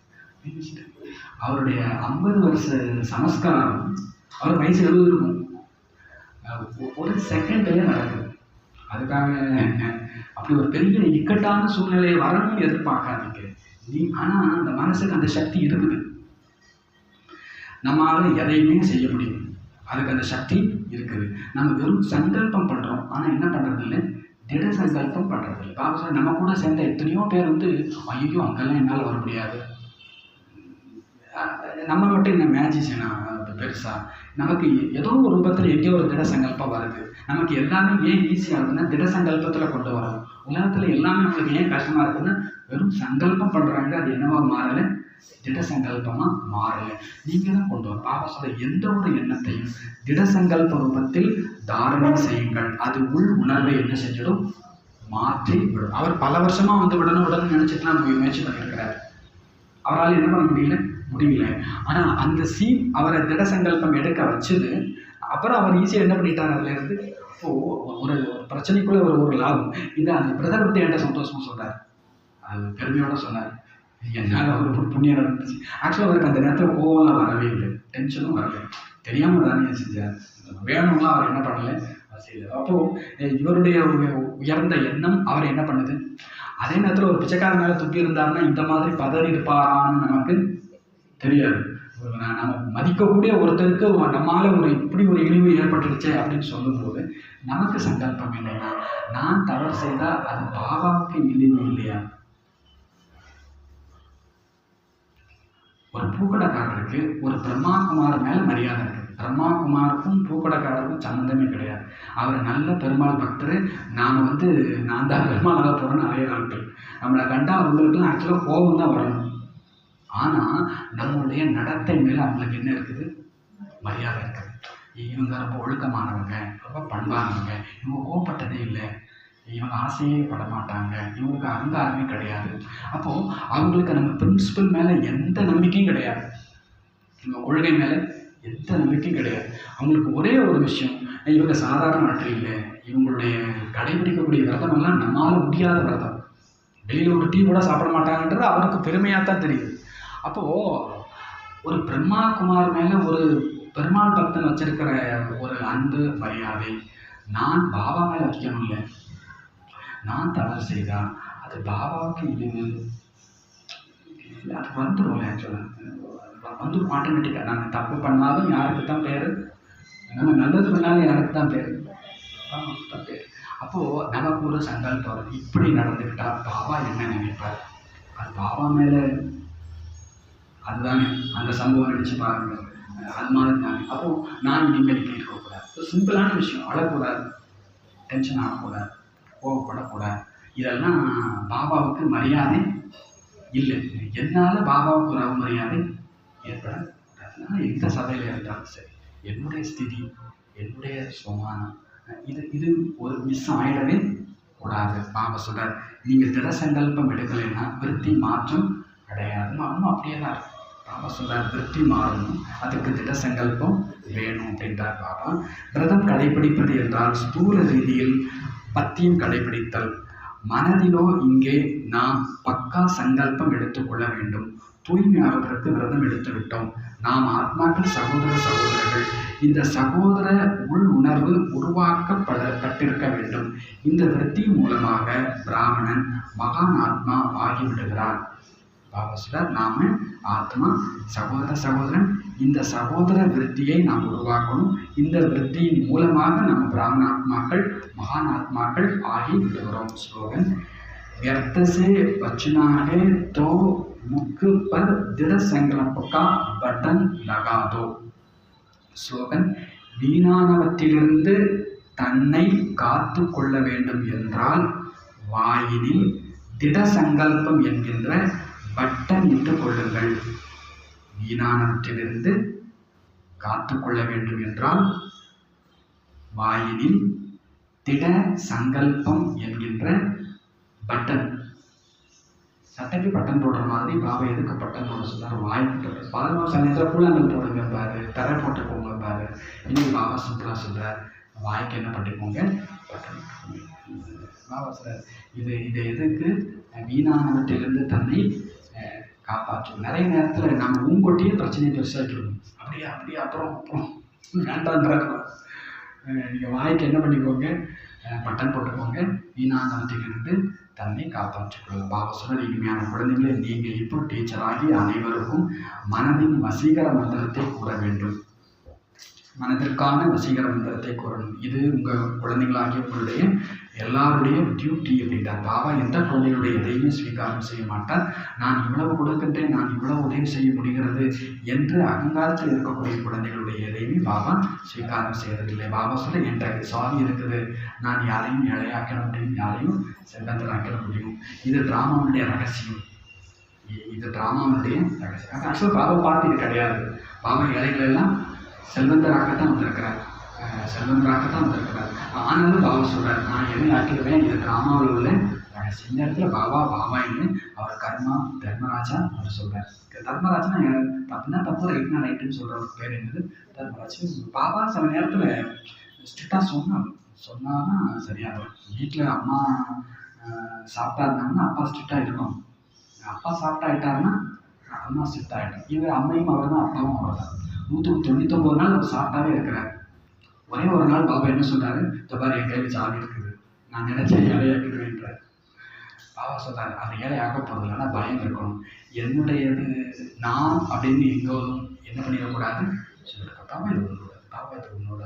அவருடைய 50 வருஷ சமஸ்காரம், அவர் வயசு 70 இருக்கும், ஒரு செகண்ட்லேயே நடக்குது. அதுக்காக அப்படி ஒரு பெரிய இக்கட்டான சூழ்நிலையை வரணும்னு எதிர்பார்க்காதீங்க. ஆனால் அந்த மனசுக்கு அந்த சக்தி இருக்குது. நம்மளால் எதையுமே செய்ய முடியும். அதுக்கு அந்த சக்தி இருக்குது. நம்ம வெறும் சங்கல்பம் பண்ணுறோம், ஆனால் என்ன பண்ணுறது இல்லை, திட சங்கல்பம் பண்ணுறது இல்லை. பாபா நம்ம கூட சேர்ந்த எத்தனையோ பேர் ஐயோ அங்கெல்லாம் என்னால் வர முடியாது. நம்ம மட்டும் என்ன மேஜிஷனா பெருசாக, நமக்கு ஏதோ ஒரு ரூபத்தில் எங்கேயோ ஒரு திட சங்கல்பம் வருது. நமக்கு எல்லாமே ஏன் ஈஸியாக இருக்குதுன்னா திட சங்கல்பத்தில் கொண்டு வரோம். உலகத்தில் எல்லாமே நம்மளுக்கு ஏன் கஷ்டமாக இருக்குதுன்னா வெறும் சங்கல்பம் பண்ணுறாங்க, அது என்னவா மாறலை, திட சங்கல்பமாக மாறலை. நீங்கள் தான் கொண்டு வரும். பாபா சொல்ற எந்த ஒரு எண்ணத்தையும் திட சங்கல்ப ரூபத்தில் தாரணை செய்யுங்கள். அது உள் உணர்வை என்ன செஞ்சிடும், மாற்றி விடும். அவர் பல வருஷமாக விடணும் நினச்சிட்டுலாம் முயற்சி பண்ணியிருக்கிறார். அவரால் என்ன பண்ண முடியல. ஆனால் அந்த சீன் அவரை திட சங்கல்பம் எடுக்க வச்சது. அப்புறம் அவர் ஈஸியாக என்ன பண்ணிட்டார், அதுலேருந்து ஒரு பிரச்சனைக்குள்ளே ஒரு லாபம். இதை அந்த பிரதர் பற்றி என்கிட்ட சந்தோஷமாக சொன்னார், அது பெருமையோடு சொன்னார். என்னால் அவர் ஒரு புண்ணியம் இருந்துச்சு. ஆக்சுவலாக அவருக்கு அந்த நேரத்தில் கோவம்லாம் வரவே இல்லை, டென்ஷனும் வரலை. தெரியாமல் தானே செஞ்சார், வேணும்லாம் அவர் என்ன பண்ணலை, செய்யலை. அப்போது இவருடைய உயர்ந்த எண்ணம் அவர் என்ன பண்ணுது. அதே நேரத்தில் ஒரு பிச்சைக்காரன் மேலே துப்பி இருந்தாருன்னா இந்த மாதிரி பதறி இருப்பாரான்னு நமக்கு தெரியாது. நம்ம மதிக்கக்கூடிய ஒருத்தருக்கு நம்மளால இப்படி ஒரு இழிவு ஏற்பட்டுருச்சு அப்படின்னு சொல்லும்போது நமக்கு சங்கல்பம் இல்லைன்னா, நான் தவறு செய்தால் அது பாபாவுக்கு இழிவு இல்லையா? ஒரு பூக்கடைக்காரருக்கு ஒரு பிரம்மாகுமார் மேலே மரியாதை இருக்குது. பிரம்மாகுமாருக்கும் பூக்கடைக்காரருக்கும் சம்மந்தமே கிடையாது. அவர் நல்ல பெருமாள் பக்தர். நான் நான் தான் பெருமாளாக போகிறேன்னு நிறைய நாட்கள் நம்மளை கண்டா அவங்களுக்குலாம் ஆக்சுவலாக கோபம் தான் வரணும். ஆனால் நம்மளுடைய நடத்தை மேலே அவங்களுக்கு என்ன இருக்குது, மரியாதை இருக்குது. இவங்க ரொம்ப ஒழுக்கமானவங்க, ரொம்ப பண்பானவங்க, இவங்க கோபப்பட்டதே இல்லை, இவங்க ஆசையே பட மாட்டாங்க, இவங்களுக்கு அகங்காரமே கிடையாது. அப்போது அவங்களுக்கு நம்ம பிரின்சிபல் மேலே எந்த நம்பிக்கையும் கிடையாது, நம்ம கொள்கை மேலே எந்த நம்பிக்கையும் கிடையாது. அவங்களுக்கு ஒரே ஒரு விஷயம், இவங்க சாதாரண ஆட்கள் இல்லை, இவங்களுடைய கடைபிடிக்கக்கூடிய விரதமெல்லாம் நம்மளால் முடியாத விரதம், வெளியில் ஒரு டீ கூட சாப்பிட மாட்டாங்கன்றது அவருக்கு பெருமையாக தான் தெரியுது. அப்போது ஒரு பிரம்மா குமார் மேலே ஒரு பெருமாள் பக்தன் வச்சிருக்கிற ஒரு அன்பு மரியாதை நான் பாபா மேலே வைக்கணும் இல்லை, நான் தவறு செய்தா அது பாபாவுக்கு இது அது வந்துடும். ஆக்சுவலாக வந்துடும் ஆட்டோமேட்டிக்காக. நாங்கள் தப்பு பண்ணாலும் யாருக்கு தான் பேர், நம்ம நல்லது பண்ணாலும் யாருக்கு தான் பேர், பாபாவுக்கு தான் பேர். அப்போது நமக்கு ஒரு சங்கல்பம், இப்படி நடந்துக்கிட்டா பாபா என்ன நினைப்பார், அது பாபா மேலே அதுதானே. அந்த சம்பவம் நினச்சி பாருங்கள், அது மாதிரி தானே. அப்போது நான் இனிமேல் இப்படி இருக்கக்கூடாது, ஒரு சிம்பிளான விஷயம், அழக்கூடாது, டென்ஷன் ஆகக்கூடாது, கோவப்படக்கூடாது. இதெல்லாம் பாபாவுக்கு மரியாதை இல்லை. என்னால் பாபாவுக்கு ஒரு அவமரியாதை ஏற்படக்கூடாது. எந்த சபையில் இருந்தாலும் சரி, என்னுடைய ஸ்திதி, என்னுடைய சுமானம், இது ஒரு மிஸ் ஆகிடவே கூடாது. பாபா சொல்கிறார், நீங்கள் திட சங்கல்பம் எடுக்கலைன்னா விருத்தி மாற்றம் கிடையாது. இன்னும் அப்படியே தான் இருக்கும். பாபா சொல்கிறார், விருத்தி மாறணும், அதுக்கு திட சங்கல்பம் வேணும் அப்படின்றார் பாபா. விரதம் கடைபிடிப்பது என்றால் ஸ்தூல ரீதியில் பத்தியம் கடைபிடித்தல். மனதிலோ இங்கே நாம் பக்கா சங்கல்பம் எடுத்துக்கொள்ள வேண்டும். தூய்மையாவதற்கு விரதம் எடுத்துவிட்டோம். நாம் ஆத்மாக்கள், சகோதரர்கள். இந்த சகோதர உள் உணர்வு உருவாக்கப்பட்டிருக்க வேண்டும். இந்த விருத்தியின் மூலமாக பிராமணன் மகான் ஆத்மா ஆகிவிடுகிறார். பாபா சொல்றார், நாம ஆத்மா, சகோதரன், இந்த சகோதர விருத்தியை நாம் உருவாக்கணும். இந்த விருத்தியின் மூலமாக நாம் பிராமண ஆத்மாக்கள், மகான் ஆத்மாக்கள் ஆகி விடுகிறோம். ஸ்லோகன், व्यर्थ से बचना है तो मुख पर दृढ़ संकल्प का बटन लगा दो. ஸ்லோகன், வீணானவற்றிலிருந்து தன்னை காத்து கொள்ள வேண்டும் என்றால் வாயினில் திட சங்கல்பம் என்கின்ற பட்டன் இட்டு கொள்ளுங்கள். வீணானவற்றிலிருந்து காத்து கொள்ள வேண்டும் என்றால் வாயினில் திட சங்கல்பம் என்கின்ற பட்டன், சட்டைக்கு பட்டன் போடுற மாதிரி பாபா எதுக்கு பட்டன் போட சொல்றாரு, வாய்ப்பு 11 சமயத்தில் கூழாங்கல் போடுங்க பாரு, தரை போட்டு போங்க பாரு. இன்னைக்கு பாபா சுற்றுலா சொல்றார், வாய்க்கு என்ன பண்ணிக்கோங்க, பட்டன். பாபா சொல்றார், இது எதுக்கு, வீணானவற்றிலிருந்து தன்னை காப்பாற்றும். நிறைய நேரத்தில் நம்ம ஊங்கொட்டியே பிரச்சனையை பெருசாகிட்டு இருக்கணும். அப்படியே அப்புறம் வேண்டான்றாங்க. நீங்கள் வாய்க்கு என்ன பண்ணிக்கோங்க, பட்டன் போட்டுக்கோங்க, வீணானவற்றிலிருந்து தன்னை காப்பாற்றிக்கொள்ளும். பாபா சொல்ற, இனிமையான குழந்தைகளே, நீங்கள் இப்போ டீச்சராகி அனைவருக்கும் மனதின் வசீகர மந்திரத்தை கூற வேண்டும். மனதிற்கான வசீகர மந்திரத்தை கூறணும். இது உங்கள் குழந்தைகளாகிய உங்களுடைய எல்லாருடைய டியூட்டி அப்படின்றார் பாபா. எந்த குழந்தைகளுடைய எதையுமே ஸ்வீகாரம் செய்ய மாட்டார். நான் இவ்வளவு கொடுக்கின்றேன், நான் இவ்வளவு உதவி செய்ய முடிகிறது என்று அகங்காரத்தில் இருக்கக்கூடிய குழந்தைகளுடைய எதையுமே பாபா ஸ்வீகாரம் செய்யறதில்லை. பாபா சொல்ல, என்கிட்ட சாவி இருக்குது, நான் யாரையும் ஏழையாக்கிட முடியும், யாரையும் செல்வந்தராக்கிட முடியும். இது டிராமாவுடைய ரகசியம். ஆக்சுவலாக பாபா பார்த்து இது கிடையாது. பாபா ஏழைகள் எல்லாம் செல்வந்தராகத்தான் வந்திருக்கிறார். ஆனாலும் பாபா சொல்கிறார், நான் எதை ஆக்கிடுவேன், இது டிராமாவில் உள்ள சின்ன இடத்துல பாபா இல்லை, அவர் கர்மா தர்மராஜா அவர் சொல்கிறார். தர்மராஜனா தப்புனா தப்பு, ரைட்னா ரைட்டுன்னு சொல்கிறவருக்கு பேர் என்னது, தர்மராஜ். பாபா சில நேரத்தில் ஸ்ட்ரிக்டாக சொன்னாதான் சரியாக வரும். வீட்டில் அம்மா சாப்பிட்டா இருந்தாங்கன்னா அப்பா ஸ்ட்ரிக்டாக இருக்கும், அப்பா சாப்பிட்டா ஆகிட்டாருன்னா அம்மா ஸ்ட்ரிக்டாக ஆகிட்டோம். இவர் அம்மையும் அவர் தான், அப்பாவும் அவர் தான். 199 நாள் அவர் சாப்பிட்டாவே இருக்கிறார். ஒரே ஒரு நாள் பாபா என்ன சொல்றாரு, இந்த மாதிரி என் கையில் சாவி இருக்குது, நான் நினைச்ச ஏழையாக்கிடுவேன்றார். பாபா சொல்றாரு, அது ஏழை ஆக போகிறது இல்லைன்னா பயம் இருக்கணும், என்னுடையது நான் அப்படின்னு எங்கோதும் என்ன பண்ணிடக்கூடாது சொல்லியிருக்க. பாபா இது உன்னோட,